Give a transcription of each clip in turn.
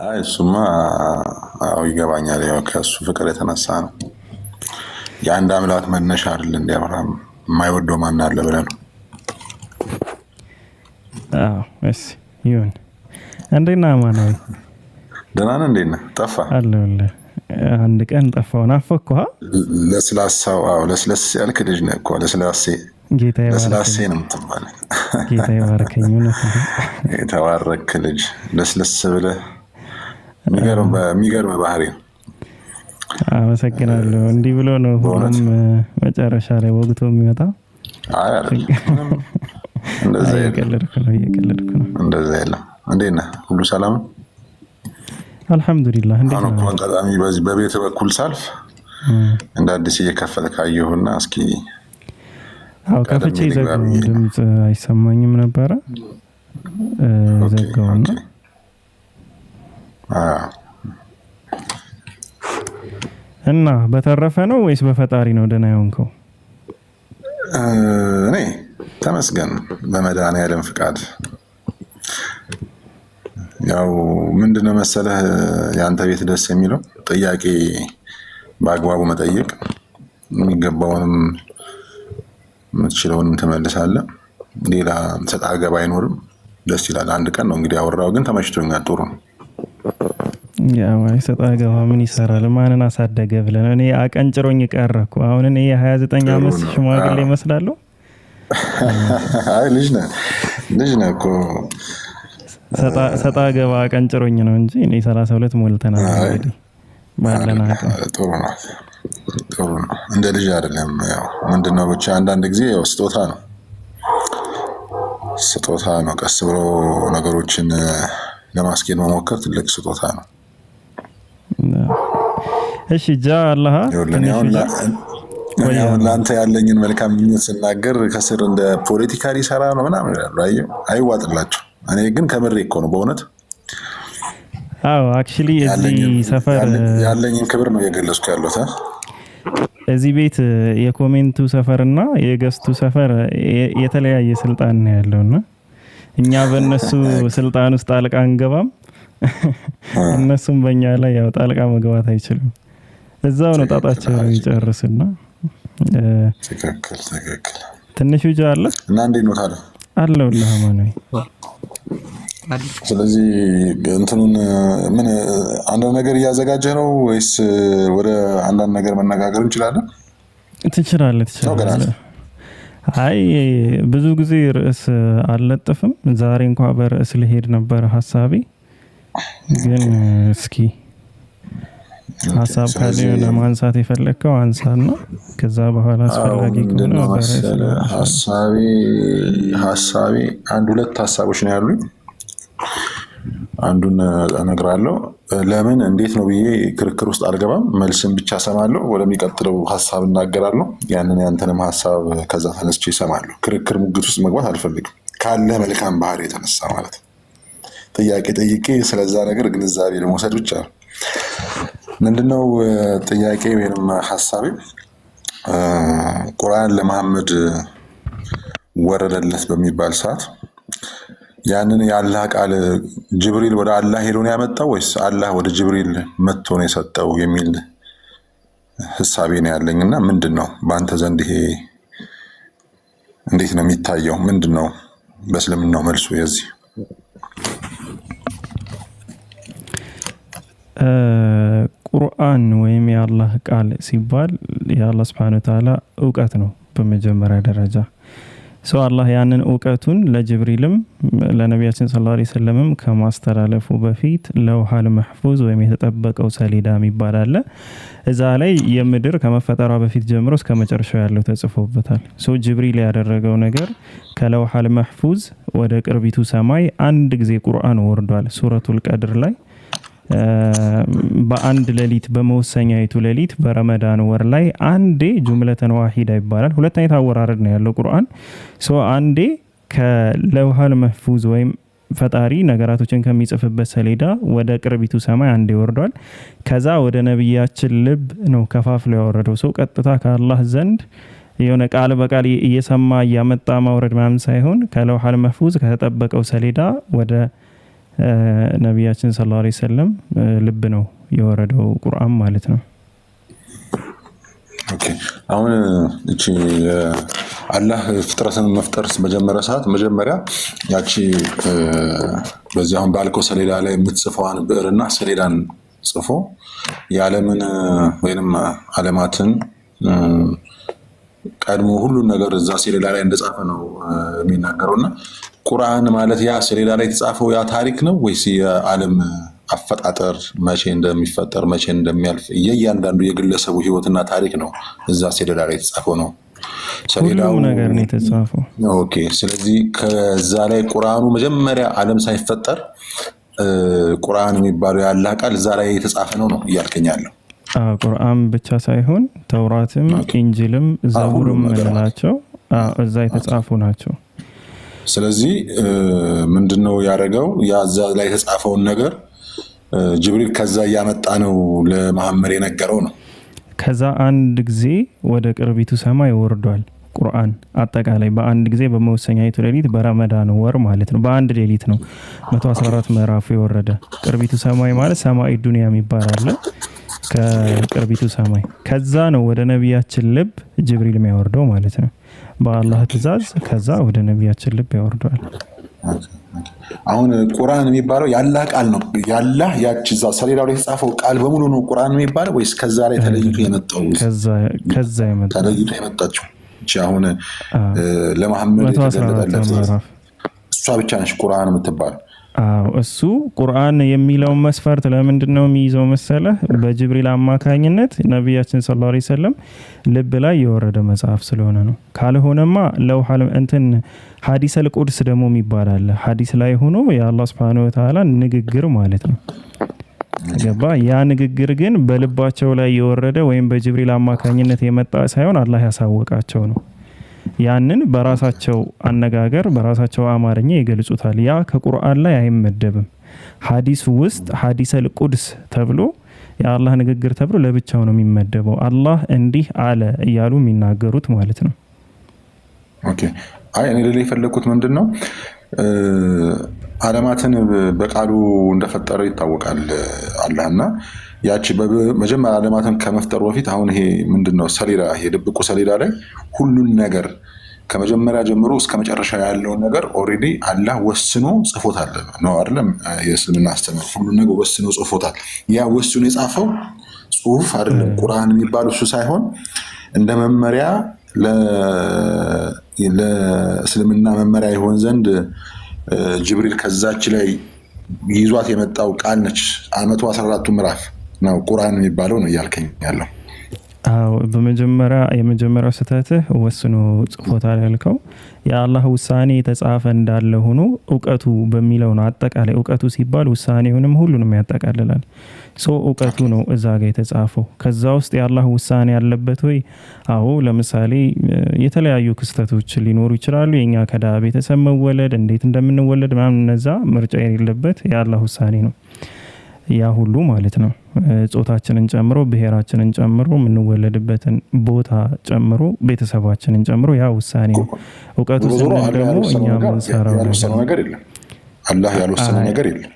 አይ እሱማ አዎ ይገባኛል። ያው ከእሱ ፍቅር የተነሳ ነው። የአንድ አምላክ መነሻ አይደል እንደ አብርሃም የማይወደው ማን አለ ብለህ ነው። እሺ ይሁን። እንዴት ነህ አማናዊ? ደህና ነህ? እንዴት ነህ? ጠፋ አለሁልህ። አንድ ቀን ጠፋሁ። ናፈቅኩህ። ለስላሳው ለስለስ ያልክ ልጅ ነህ እኮ ለስላሴ ለስላሴ ነው የምትባለው። ጌታ ይባርከኝ። የተባረክ ልጅ ለስለስ ብለህ የሚገርም ባህሪ ነው። አመሰግናለሁ። እንዲህ ብሎ ነው ሁሉም መጨረሻ ላይ ወግቶ የሚመጣው። አይ አይደለም፣ እንደዛ እየቀለድኩ ነው። እንደዛ የለም። እንዴት ነህ? ሁሉ ሰላም? አልሐምዱሊላህ። እንዴት ነው? አጋጣሚ በዚህ በቤት በኩል ሳልፍ እንደ አዲስ እየከፈተ ካየሁና እስኪ ከፍቼ ዘጋው። ድምፅ አይሰማኝም ነበረ ዘጋውና እና በተረፈ ነው ወይስ በፈጣሪ ነው ደህና የሆንከው? እኔ ተመስገን በመድኃኒዓለም ፍቃድ። ያው ምንድነው መሰለህ የአንተ ቤት ደስ የሚለው ጥያቄ በአግባቡ መጠየቅ፣ የሚገባውንም የምትችለውንም ትመልሳለህ። ሌላ ሰጣ ገባ አይኖርም። ደስ ይላል። አንድ ቀን ነው እንግዲህ ያወራው፣ ግን ተመችቶኛል። ጥሩ ነው። ያው ሰጣ ገባ ምን ይሰራል? ማንን አሳደገ ብለህ ነው? እኔ አቀንጭሮኝ ቀረኩ። አሁን እኔ የ29 ዓመት ሽማግሌ እመስላለሁ? አይ ልጅ ነህ እኮ። ሰጣ ገባ አቀንጭሮኝ ነው እንጂ እኔ 32 ሞልተናል። እንግዲህ ባለን አቅም ጥሩ ነው። እንደ ልጅ አይደለም። ያው ምንድነው ብቻ አንዳንድ ጊዜ ያው ስጦታ ነው። ቀስ ብሎ ነገሮችን ለማስኬድ መሞከር ትልቅ ስጦታ ነው። እሺ አላህ ለአንተ ያለኝን መልካም ምኞት ስናገር ከስር እንደ ፖለቲካ ሊሰራ ነው ምናምን ይላሉ። አይዋጥላቸው። እኔ ግን ከምሬ እኮ ነው በእውነት። አዎ አክቹሊ እዚህ ሰፈር ያለኝን ክብር ነው እየገለጽኩ ያለሁት። እዚህ ቤት የኮሜንቱ ሰፈርና የገስቱ ሰፈር የተለያየ ስልጣን ነው ያለውና እኛ በእነሱ ስልጣን ውስጥ ጣልቃ አንገባም። እነሱም በእኛ ላይ ያው ጣልቃ መግባት አይችሉም። እዛው ነው ጣጣቸው ይጨርስና። ትክክል። ትንሹ ጃ አለ እና እንዴት ነው ታዲያ? አለሁልህ አማኑኤል። ስለዚህ እንትኑን ምን አንዳንድ ነገር እያዘጋጀህ ነው ወይስ ወደ አንዳንድ ነገር መነጋገር እንችላለን? ትችላለህ። አይ ብዙ ጊዜ ርዕስ አልለጥፍም። ዛሬ እንኳን በርዕስ ልሄድ ነበር ሀሳቤ። ግን እስኪ ሀሳብ ካለ ለማንሳት የፈለግከው አንሳና ከዛ በኋላ አስፈላጊ ከሆነ ሀሳቤ አንድ ሁለት ሀሳቦች ነው ያሉኝ። አንዱን እነግራለሁ። ለምን እንዴት ነው ብዬ ክርክር ውስጥ አልገባም። መልስን ብቻ ሰማለሁ። ወደሚቀጥለው ሀሳብ እናገራለሁ። ያንተንም ሀሳብ ከዛ ተነስቼ እሰማለሁ። ክርክር ሙግት ውስጥ መግባት አልፈልግም። ካለ መልካም ባህሪ የተነሳ ማለት ነው። ጥያቄ ጠይቄ ስለዛ ነገር ግንዛቤ ለመውሰድ ብቻ ነው። ምንድነው ጥያቄ ወይም ሀሳቤ? ቁርአን ለመሐመድ ወረደለት በሚባል ሰዓት ያንን የአላህ ቃል ጅብሪል ወደ አላህ ሄዶ ነው ያመጣው ወይስ አላህ ወደ ጅብሪል መጥቶ ነው የሰጠው የሚል ሐሳቤ ነው ያለኝና ምንድነው በአንተ ዘንድ ይሄ እንዴት ነው የሚታየው? ምንድነው በእስልምናው መልሱ የዚህ? ቁርአን ወይም የአላህ ቃል ሲባል የአላህ Subhanahu Wa Ta'ala እውቀት ነው በመጀመሪያ ደረጃ። አላህ ያንን እውቀቱን ለጅብሪልም ለነቢያችን ሰለላሁ ዐለይሂ ወሰለም ከማስተላለፉ በፊት ለውሃል መህፉዝ ወይም የተጠበቀው ሰሌዳ የሚባል አለ። እዛ ላይ የምድር ከመፈጠሯ በፊት ጀምሮ እስከ መጨረሻው ያለው ተጽፎበታል። ጅብሪል ያደረገው ነገር ከለውሃል መህፉዝ ወደ ቅርቢቱ ሰማይ አንድ ጊዜ ቁርአን ወርዷል። ሱረቱል ቀድር ላይ በአንድ ሌሊት በመወሰኛይቱ ሌሊት በረመዳን ወር ላይ አንዴ ጁምለተን ዋሂዳ ይባላል። ሁለት አይነት አወራረድ ነው ያለው ቁርአን። አንዴ ከለውሃል መህፉዝ ወይም ፈጣሪ ነገራቶችን ከሚጽፍበት ሰሌዳ ወደ ቅርቢቱ ሰማይ አንዴ ወርዷል። ከዛ ወደ ነብያችን ልብ ነው ከፋፍሎ ያወረደው። ቀጥታ ከአላህ ዘንድ የሆነ ቃል በቃል እየሰማ እያመጣ ማውረድ ምናምን ሳይሆን ከለውሃል መህፉዝ ከተጠበቀው ሰሌዳ ወደ ነቢያችን ሰለላሁ ዐለይሂ ወሰለም ልብ ነው የወረደው ቁርአን ማለት ነው። ኦኬ አሁን እቺ አላህ ፍጥረትን መፍጠር በጀመረ ሰዓት መጀመሪያ ያቺ በዚህ አሁን ባልከው ሰሌዳ ላይ የምትጽፈዋን ብዕርና ሰሌዳን ጽፎ የዓለምን ወይንም ዓለማትን ቀድሞ ሁሉን ነገር እዛ ሰሌዳ ላይ እንደጻፈ ነው የሚናገረውና ቁርአን ማለት ያ ሰሌዳ ላይ የተጻፈው ያ ታሪክ ነው ወይስ የዓለም አፈጣጠር መቼ እንደሚፈጠር መቼ እንደሚያልፍ እያንዳንዱ የግለሰቡ ህይወትና ታሪክ ነው እዛ ሰሌዳ ላይ የተጻፈው ነው? ሰሌዳው ነገር ነው የተጻፈው። ኦኬ ስለዚህ ከዛ ላይ ቁርአኑ መጀመሪያ ዓለም ሳይፈጠር ቁርአን የሚባለው ያላህ ቃል እዛ ላይ የተጻፈ ነው እያልከኛለሁ? ቁርአን ብቻ ሳይሆን ተውራትም ኢንጂልም ዘቡርም ምንላቸው እዛ የተጻፉ ናቸው። ስለዚህ ምንድነው ያደረገው? ያ እዛ ላይ የተጻፈውን ነገር ጅብሪል ከዛ እያመጣ ነው ለመሐመድ የነገረው ነው። ከዛ አንድ ጊዜ ወደ ቅርቢቱ ሰማይ ወርዷል ቁርአን አጠቃላይ በአንድ ጊዜ በመወሰኛይቱ ሌሊት በረመዳን ወር ማለት ነው። በአንድ ሌሊት ነው 114 ምዕራፉ የወረደ። ቅርቢቱ ሰማይ ማለት ሰማይ ዱንያ የሚባል አለ። ከቅርቢቱ ሰማይ ከዛ ነው ወደ ነቢያችን ልብ ጅብሪል የሚያወርደው ማለት ነው። በአላህ ትእዛዝ ከዛ ወደ ነቢያችን ልብ ያወርደዋል። አሁን ቁርአን የሚባለው ያላህ ቃል ነው። ያላህ ያቺ እዛ ሰሌዳው ላይ የተጻፈው ቃል በሙሉ ነው ቁርአን የሚባለው ወይስ ከዛ ላይ ተለይቶ የመጣው? ከዛ የመጣው ተለይቶ የመጣችው እቺ አሁን ለመሐመድ የተገለጠለት እሷ ብቻ ነች ቁርአን የምትባለው። እሱ ቁርአን የሚለውን መስፈርት ለምንድን ነው የሚይዘው መሰለህ? በጅብሪል አማካኝነት ነቢያችን ሰለላሁ ዐለይሂ ወሰለም ልብ ላይ የወረደ መጽሐፍ ስለሆነ ነው። ካልሆነማ ለውሐል እንትን ሐዲሰል ቁድስ ደግሞ የሚባል አለ። ሐዲስ ላይ ሆኖ የአላህ ሱብሓነሁ ወተዓላ ንግግር ማለት ነው። ገባ? ያ ንግግር ግን በልባቸው ላይ የወረደ ወይም በጅብሪል አማካኝነት የመጣ ሳይሆን አላህ ያሳወቃቸው ነው። ያንን በራሳቸው አነጋገር በራሳቸው አማርኛ ይገልጹታል። ያ ከቁርአን ላይ አይመደብም። ሐዲስ ውስጥ ሐዲሰል ቁድስ ተብሎ የአላህ ንግግር ተብሎ ለብቻው ነው የሚመደበው። አላህ እንዲህ አለ እያሉ የሚናገሩት ማለት ነው። ኦኬ አይ እኔ ልል የፈለኩት ምንድነው ዓለማትን በቃሉ እንደፈጠረ ይታወቃል አላህና ያቺ በመጀመሪያ ዓለማትን ከመፍጠሩ በፊት አሁን ይሄ ምንድነው ሰሌዳ ይሄ ድብቁ ሰሌዳ ላይ ሁሉን ነገር ከመጀመሪያ ጀምሮ እስከ መጨረሻ ያለውን ነገር ኦሬዲ አላህ ወስኖ ጽፎታል ነው አይደለም? የእስልምና አስተምህሮ ሁሉን ነገር ወስኖ ጽፎታል። ያ ወስኖ የጻፈው ጽሁፍ አይደለም ቁርአን የሚባለው እሱ ሳይሆን እንደ መመሪያ ለእስልምና መመሪያ ይሆን ዘንድ ጅብሪል ከዛች ላይ ይዟት የመጣው ቃል ነች። 114 ምዕራፍ ነው ቁርአን የሚባለው ነው እያልከኝ ያለው? አዎ የመጀመሪያው ስህተትህ ወስኖ ጽፎታል ያልከው የአላህ ውሳኔ የተጻፈ እንዳለ ሆኖ እውቀቱ በሚለው ነው። አጠቃላይ እውቀቱ ሲባል ውሳኔውንም ሁሉንም ያጠቃልላል። እውቀቱ ነው እዛ ጋር የተጻፈው። ከዛ ውስጥ የአላህ ውሳኔ ያለበት ወይ? አዎ ለምሳሌ የተለያዩ ክስተቶች ሊኖሩ ይችላሉ። የኛ ከድሃ ቤተሰብ መወለድ፣ እንዴት እንደምንወለድ ምናምን እነዛ ምርጫ የሌለበት የአላህ ውሳኔ ነው። ያ ሁሉ ማለት ነው ጾታችንን ጨምሮ ብሔራችንን ጨምሮ የምንወለድበትን ቦታ ጨምሮ ቤተሰባችንን ጨምሮ ያ ውሳኔ ነው። እውቀቱ ስንል ደግሞ እኛ የምንሰራው ነገር የለም። አላህ ያልወሰነው ነገር የለም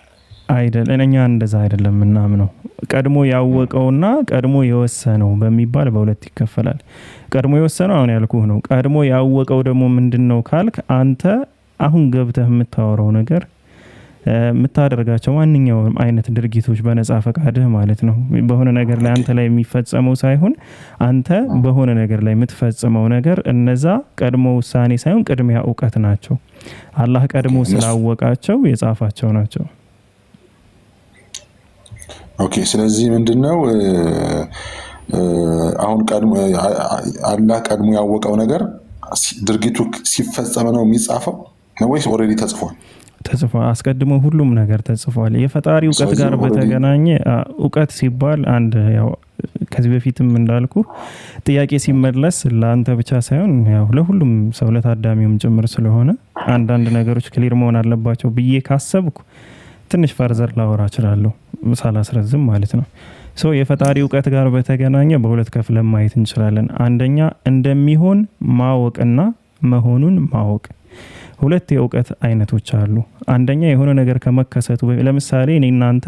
አይደል? እኛ እንደዛ አይደለም ምናምነው። ቀድሞ ያወቀውና ቀድሞ የወሰነው በሚባል በሁለት ይከፈላል። ቀድሞ የወሰነው አሁን ያልኩህ ነው። ቀድሞ ያወቀው ደግሞ ምንድነው ካልክ አንተ አሁን ገብተህ የምታወራው ነገር የምታደርጋቸው ማንኛውም አይነት ድርጊቶች በነጻ ፈቃድህ ማለት ነው በሆነ ነገር ላይ አንተ ላይ የሚፈጸመው ሳይሆን አንተ በሆነ ነገር ላይ የምትፈጽመው ነገር እነዛ ቀድሞ ውሳኔ ሳይሆን ቅድሚያ እውቀት ናቸው። አላህ ቀድሞ ስላወቃቸው የጻፋቸው ናቸው። ኦኬ ስለዚህ ምንድነው አሁን አላህ ቀድሞ ያወቀው ነገር ድርጊቱ ሲፈጸም ነው የሚጻፈው ነው ወይስ ኦሬዲ ተጽፏል? ተጽፏል። አስቀድሞ ሁሉም ነገር ተጽፏል። የፈጣሪ እውቀት ጋር በተገናኘ እውቀት ሲባል አንድ ያው ከዚህ በፊትም እንዳልኩ ጥያቄ ሲመለስ ለአንተ ብቻ ሳይሆን ያው ለሁሉም ሰው ለታዳሚውም ጭምር ስለሆነ አንዳንድ ነገሮች ክሊር መሆን አለባቸው ብዬ ካሰብኩ ትንሽ ፈርዘር ላወራ እችላለሁ ሳላስረዝም ማለት ነው። የፈጣሪ እውቀት ጋር በተገናኘ በሁለት ከፍለን ማየት እንችላለን። አንደኛ እንደሚሆን ማወቅና መሆኑን ማወቅ፣ ሁለት የእውቀት አይነቶች አሉ። አንደኛ የሆነ ነገር ከመከሰቱ ለምሳሌ እኔ እናንተ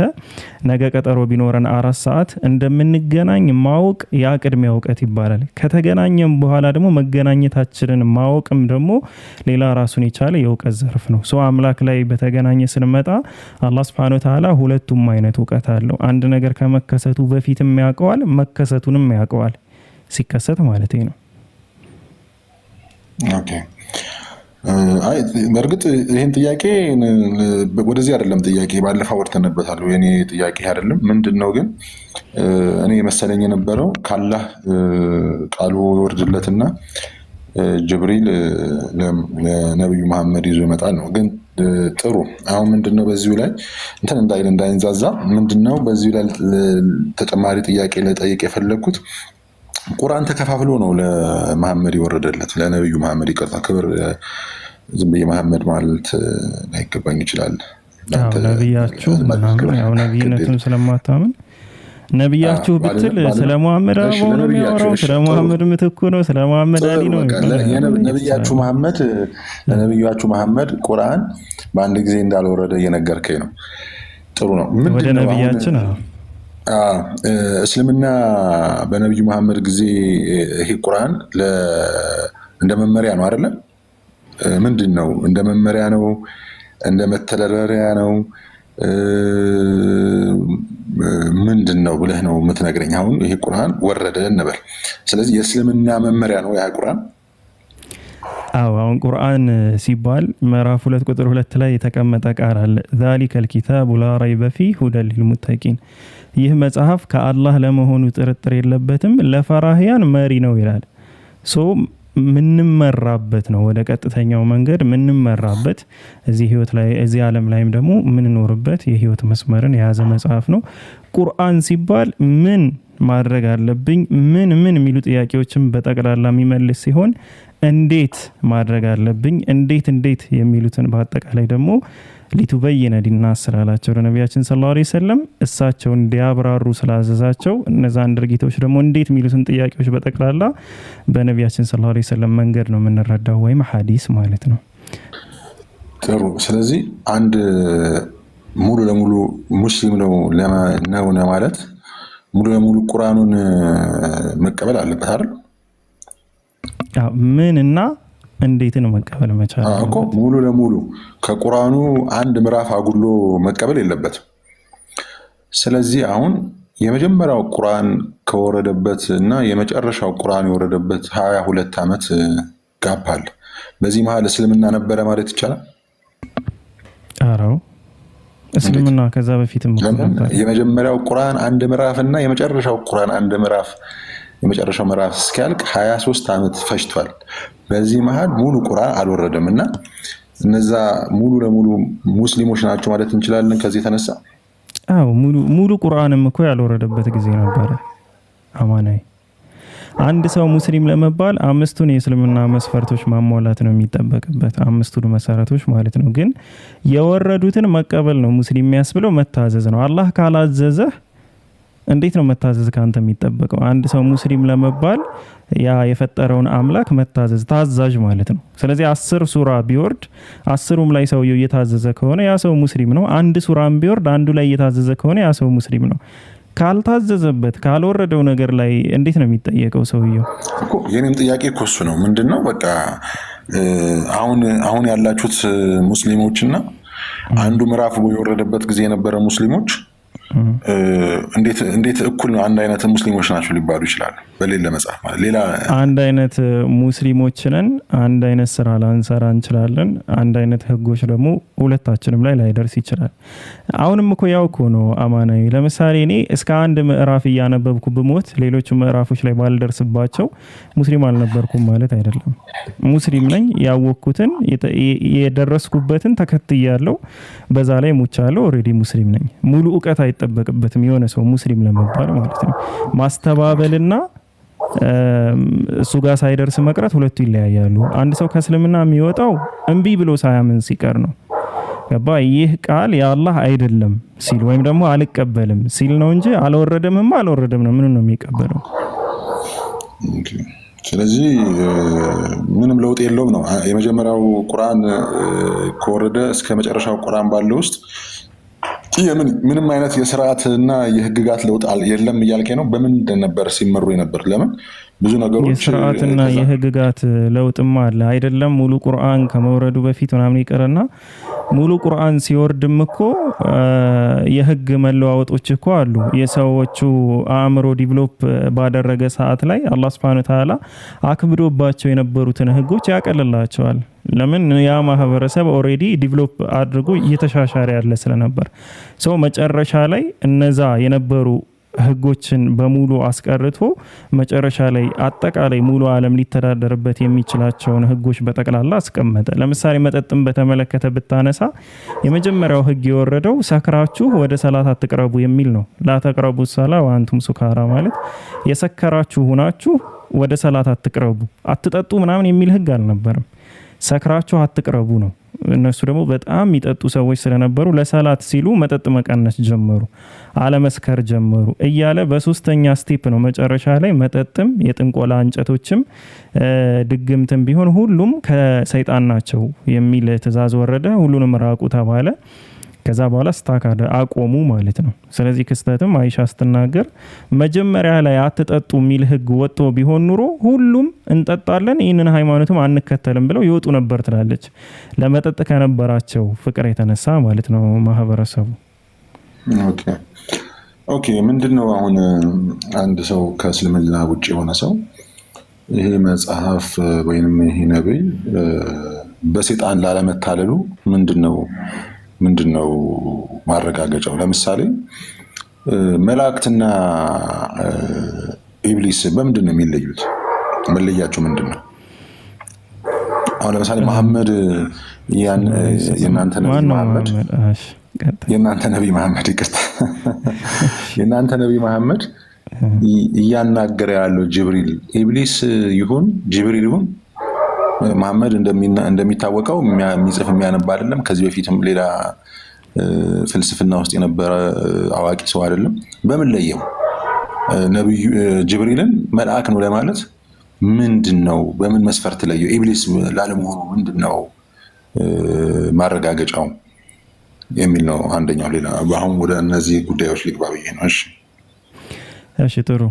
ነገ ቀጠሮ ቢኖረን 4 ሰዓት እንደምንገናኝ ማወቅ ያ ቅድሚያ እውቀት ይባላል። ከተገናኘም በኋላ ደግሞ መገናኘታችንን ማወቅም ደግሞ ሌላ ራሱን የቻለ የእውቀት ዘርፍ ነው። አምላክ ላይ በተገናኘ ስንመጣ አላህ Subhanahu Wa Ta'ala ሁለቱም አይነት እውቀት አለው። አንድ ነገር ከመከሰቱ በፊትም ያውቀዋል፣ መከሰቱንም ያውቀዋል፣ ሲከሰት ማለት ነው። ኦኬ አይ በርግጥ ይሄን ጥያቄ ወደዚህ አይደለም ጥያቄ ባለፈው ወርተንበታል። የኔ ጥያቄ አይደለም። ምንድነው ግን እኔ መሰለኝ የነበረው ካላህ ቃሉ ወርድለትና ጅብሪል ለነብዩ መሐመድ ይዞ ይመጣል ነው። ግን ጥሩ አሁን ምንድነው በዚሁ ላይ እንትን እንዳይንዛዛ ምንድነው በዚሁ ላይ ተጨማሪ ጥያቄ ለጠይቅ የፈለኩት ቁርአን ተከፋፍሎ ነው ለመሐመድ ይወረደለት ለነብዩ መሐመድ ይቀርታ ክብር ዝም ብዬ መሐመድ ማለት ላይገባኝ ይችላል። ነብያችሁ ምናምን ያው ነብይነቱን ስለማታምን ነብያችሁ ብትል ስለ መሐመድ አብሮ ነው የሚያወራው፣ ስለ መሐመድ ምትኩ ነው፣ ስለ መሐመድ አሊ ነው። ነብያችሁ መሐመድ ለነብያችሁ መሐመድ ቁርአን በአንድ ጊዜ እንዳልወረደ እየነገርከኝ ነው። ጥሩ ነው። ወደ ነብያችን እስልምና በነብዩ መሐመድ ጊዜ ይሄ ቁርአን እንደ መመሪያ ነው አይደለ? ምንድነው? እንደ መመሪያ ነው? እንደ መተዳደሪያ ነው? ምንድነው ብለህ ነው የምትነግረኝ? አሁን ይሄ ቁርአን ወረደ እንበል። ስለዚህ የእስልምና መመሪያ ነው ያ ቁርአን? አሁን ቁርአን ሲባል ምዕራፍ 2 ቁጥር 2 ላይ የተቀመጠ ቃል አለ። ዛሊከል ኪታቡ ላ ረይበ ፊህ ሁደል ሊልሙተቂን፣ ይህ መጽሐፍ ከአላህ ለመሆኑ ጥርጥር የለበትም ለፈራህያን መሪ ነው ይላል። ምንመራበት ነው፣ ወደ ቀጥተኛው መንገድ ምንመራበት፣ እዚህ ህይወት ላይ እዚህ ዓለም ላይም ደግሞ ምንኖርበት የህይወት መስመርን የያዘ መጽሐፍ ነው። ቁርአን ሲባል ምን ማድረግ አለብኝ ምን የሚሉ ጥያቄዎችን በጠቅላላ የሚመልስ ሲሆን እንዴት ማድረግ አለብኝ እንዴት የሚሉትን በአጠቃላይ ደግሞ ሊቱበይነ ሊናስ ስላላቸው ለነቢያችን ሰለላሁ ዐለይሂ ወሰለም እሳቸው እንዲያብራሩ ስላዘዛቸው እነዛን ድርጊቶች ደግሞ እንዴት የሚሉትን ጥያቄዎች በጠቅላላ በነቢያችን ሰለላሁ ዐለይሂ ወሰለም መንገድ ነው የምንረዳው ወይም ሐዲስ ማለት ነው። ጥሩ። ስለዚህ አንድ ሙሉ ለሙሉ ሙስሊም ነው ማለት ሙሉ ለሙሉ ቁርአኑን መቀበል አለበት አይደል? ምንና እንዴት ነው መቀበል መቻል እኮ ሙሉ ለሙሉ ከቁርአኑ አንድ ምዕራፍ አጉሎ መቀበል የለበትም። ስለዚህ አሁን የመጀመሪያው ቁርአን ከወረደበት እና የመጨረሻው ቁርአን የወረደበት 22 ዓመት ጋፕ አለ። በዚህ መሃል እስልምና ነበረ ማለት ይቻላል? አራው እስልምና ከዛ በፊትም ነበር። የመጀመሪያው ቁርአን አንድ ምዕራፍ እና የመጨረሻው ቁርአን አንድ ምዕራፍ የመጨረሻው ምዕራፍ እስኪያልቅ 23 ዓመት ፈጅቷል። በዚህ መሃል ሙሉ ቁርአን አልወረደም እና እነዛ ሙሉ ለሙሉ ሙስሊሞች ናቸው ማለት እንችላለን ከዚህ የተነሳ? አዎ ሙሉ ቁርአንም እኮ ያልወረደበት ጊዜ ነበር። አማናይ አንድ ሰው ሙስሊም ለመባል 5ቱን የእስልምና መስፈርቶች ማሟላት ነው የሚጠበቅበት፣ 5ቱን መሰረቶች ማለት ነው። ግን የወረዱትን መቀበል ነው ሙስሊም የሚያስብለው፣ መታዘዝ ነው። አላህ ካላዘዘህ እንዴት ነው መታዘዝ ካንተ የሚጠበቀው? አንድ ሰው ሙስሊም ለመባል ያ የፈጠረውን አምላክ መታዘዝ ታዛዥ ማለት ነው። ስለዚህ 10 ሱራ ቢወርድ 10ሩም ላይ ሰውየው እየታዘዘ ከሆነ ያ ሰው ሙስሊም ነው። አንድ ሱራም ቢወርድ አንዱ ላይ እየታዘዘ ከሆነ ያ ሰው ሙስሊም ነው። ካልታዘዘበት ካልወረደው ነገር ላይ እንዴት ነው የሚጠየቀው ሰውየው? የኔም ጥያቄ እኮ እሱ ነው። ምንድነው በቃ አሁን ያላችሁት ሙስሊሞችና አንዱ ምዕራፍ የወረደበት ጊዜ የነበረ ሙስሊሞች እንዴት እኩል ነው? አንድ አይነት ሙስሊሞች ናቸው ሊባሉ ይችላሉ? በሌላ መጽሐፍ ማለት ሌላ አንድ አይነት ሙስሊሞች ነን፣ አንድ አይነት ስራ ላንሰራ እንችላለን፣ አንድ አይነት ህጎች ደግሞ ሁለታችንም ላይ ላይደርስ ይችላል። አሁንም እኮ ያው እኮ ነው አማናዊ። ለምሳሌ እኔ እስከ አንድ ምዕራፍ እያነበብኩ ብሞት ሌሎቹ ምዕራፎች ላይ ባልደርስባቸው ሙስሊም አልነበርኩም ማለት አይደለም። ሙስሊም ነኝ፣ ያወቅኩትን የደረስኩበትን ተከትያለሁ፣ በዛ ላይ ሙቻለሁ፣ ኦሬዲ ሙስሊም ነኝ። ሙሉ እውቀት አይጠበቅበትም የሆነ ሰው ሙስሊም ለመባል ማለት ነው። ማስተባበልና እሱ ጋር ሳይደርስ መቅረት ሁለቱ ይለያያሉ። አንድ ሰው ከእስልምና የሚወጣው እምቢ ብሎ ሳያምን ሲቀር ነው። ገባ? ይህ ቃል የአላህ አይደለም ሲል ወይም ደግሞ አልቀበልም ሲል ነው እንጂ አልወረደም ነው ምን ነው የሚቀበለው? ስለዚህ ምንም ለውጥ የለውም ነው። የመጀመሪያው ቁርአን ከወረደ እስከ መጨረሻው ቁርአን ባለው ውስጥ ምንም አይነት የስርዓትና የህግጋት ለውጥ የለም እያልከኝ ነው። በምን ነበር ሲመሩ የነበር? ለምን ብዙ ነገሮች የስርዓትና የህግጋት ለውጥማ አለ አይደለም። ሙሉ ቁርአን ከመውረዱ በፊት ምናምን ይቀርና ሙሉ ቁርአን ሲወርድም እኮ የህግ መለዋወጦች እኮ አሉ። የሰዎቹ አእምሮ ዲቨሎፕ ባደረገ ሰዓት ላይ አላህ Subhanahu Wa Ta'ala አክብዶባቸው የነበሩትን ህጎች ያቀልላቸዋል። ለምን ያ ማህበረሰብ ኦሬዲ ዲቨሎፕ አድርጎ እየተሻሻለ ያለ ስለነበር ሰው መጨረሻ ላይ እነዛ የነበሩ ህጎችን በሙሉ አስቀርቶ መጨረሻ ላይ አጠቃላይ ሙሉ ዓለም ሊተዳደርበት የሚችላቸውን ህጎች በጠቅላላ አስቀመጠ። ለምሳሌ መጠጥን በተመለከተ ብታነሳ የመጀመሪያው ህግ የወረደው ሰክራችሁ ወደ ሰላት አትቅረቡ የሚል ነው። ላ ተቅረቡ ሰላ ወአንቱም ሱካራ ማለት የሰከራችሁ ሆናችሁ ወደ ሰላት አትቅረቡ፣ አትጠጡ ምናምን የሚል ህግ አልነበረም። ሰክራችሁ አትቅረቡ ነው። እነሱ ደግሞ በጣም የሚጠጡ ሰዎች ስለነበሩ ለሰላት ሲሉ መጠጥ መቀነስ ጀመሩ፣ አለመስከር ጀመሩ እያለ በሶስተኛ ስቴፕ ነው መጨረሻ ላይ መጠጥም የጥንቆላ እንጨቶችም ድግምትም ቢሆን ሁሉም ከሰይጣን ናቸው የሚል ትእዛዝ ወረደ። ሁሉንም ራቁ ተባለ። ከዛ በኋላ ስታካደ አቆሙ ማለት ነው። ስለዚህ ክስተትም አይሻ ስትናገር መጀመሪያ ላይ አትጠጡ የሚል ህግ ወጥቶ ቢሆን ኑሮ ሁሉም እንጠጣለን ይህንን ሃይማኖትም አንከተልም ብለው ይወጡ ነበር ትላለች። ለመጠጥ ከነበራቸው ፍቅር የተነሳ ማለት ነው ማህበረሰቡ። ኦኬ ምንድነው አሁን አንድ ሰው ከእስልምና ውጭ የሆነ ሰው ይሄ መጽሐፍ ወይንም ይሄ ነብይ በሰይጣን ላለመታለሉ ምንድነው ማረጋገጫው? ለምሳሌ መላእክትና ኢብሊስ በምንድነው የሚለዩት? መለያቸው ምንድነው? አሁን ለምሳሌ መሐመድ የእናንተ ነብይ መሐመድ ይቅርታ፣ የእናንተ ነብይ መሐመድ እያናገረ ያለው ጅብሪል ኢብሊስ ይሁን ጅብሪል ይሁን መሐመድ እንደሚታወቀው የሚጽፍ የሚያነባ አይደለም። ከዚህ በፊትም ሌላ ፍልስፍና ውስጥ የነበረ አዋቂ ሰው አይደለም። በምን ለየው? ነብዩ ጅብሪልን መልአክ ነው ለማለት ምንድነው? በምን መስፈርት ለየው? ኢብሊስ ላለመሆኑ ምንድነው ማረጋገጫው የሚል ነው አንደኛው። ሌላ አሁን ወደ እነዚህ ጉዳዮች ልግባ ብዬ ነው። እሺ ጥሩ።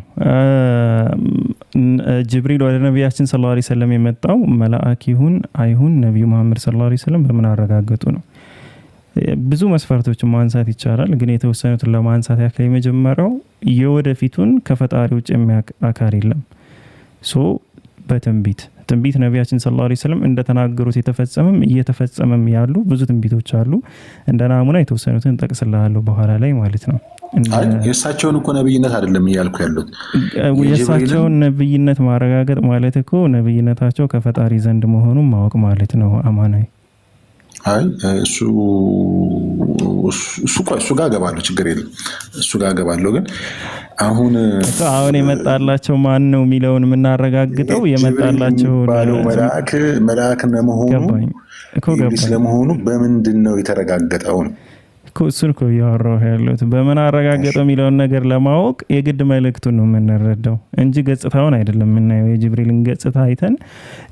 ጅብሪል ወደ ነቢያችን ሰለላሁ ዐለይሂ ወሰለም የመጣው መልአክ ይሁን አይሁን ነብዩ መሐመድ ሰለላሁ ዐለይሂ ወሰለም በምን አረጋገጡ ነው? ብዙ መስፈርቶችን ማንሳት ይቻላል፣ ግን የተወሰኑትን ለማንሳት ያክል የመጀመሪያው የወደፊቱን ከፈጣሪ ውጭ የሚያውቅ አካል የለም። በትንቢት ነቢያችን ሰለላሁ ዐለይሂ ወሰለም እንደተናገሩት የተፈጸመም እየተፈጸመም ያሉ ብዙ ትንቢቶች አሉ። እንደ ናሙና የተወሰኑትን ጠቅስልሃለሁ በኋላ ላይ ማለት ነው። የእሳቸውን እኮ ነብይነት አይደለም እያልኩ ያሉት። የእሳቸውን ነብይነት ማረጋገጥ ማለት እኮ ነብይነታቸው ከፈጣሪ ዘንድ መሆኑን ማወቅ ማለት ነው። አማናይ እሱ ጋር ገባለሁ፣ ችግር የለም እሱ ጋር ገባለሁ። ግን አሁን የመጣላቸው ማን ነው የሚለውን የምናረጋግጠው የመጣላቸው መልአክ ለመሆኑ በምንድን ነው የተረጋገጠው ነው? እሱን እኮ እያወራሁ ያለሁት በምን አረጋገጠው የሚለውን ነገር ለማወቅ የግድ መልእክቱን ነው የምንረዳው እንጂ ገጽታውን አይደለም የምናየው። የጅብሪልን ገጽታ አይተን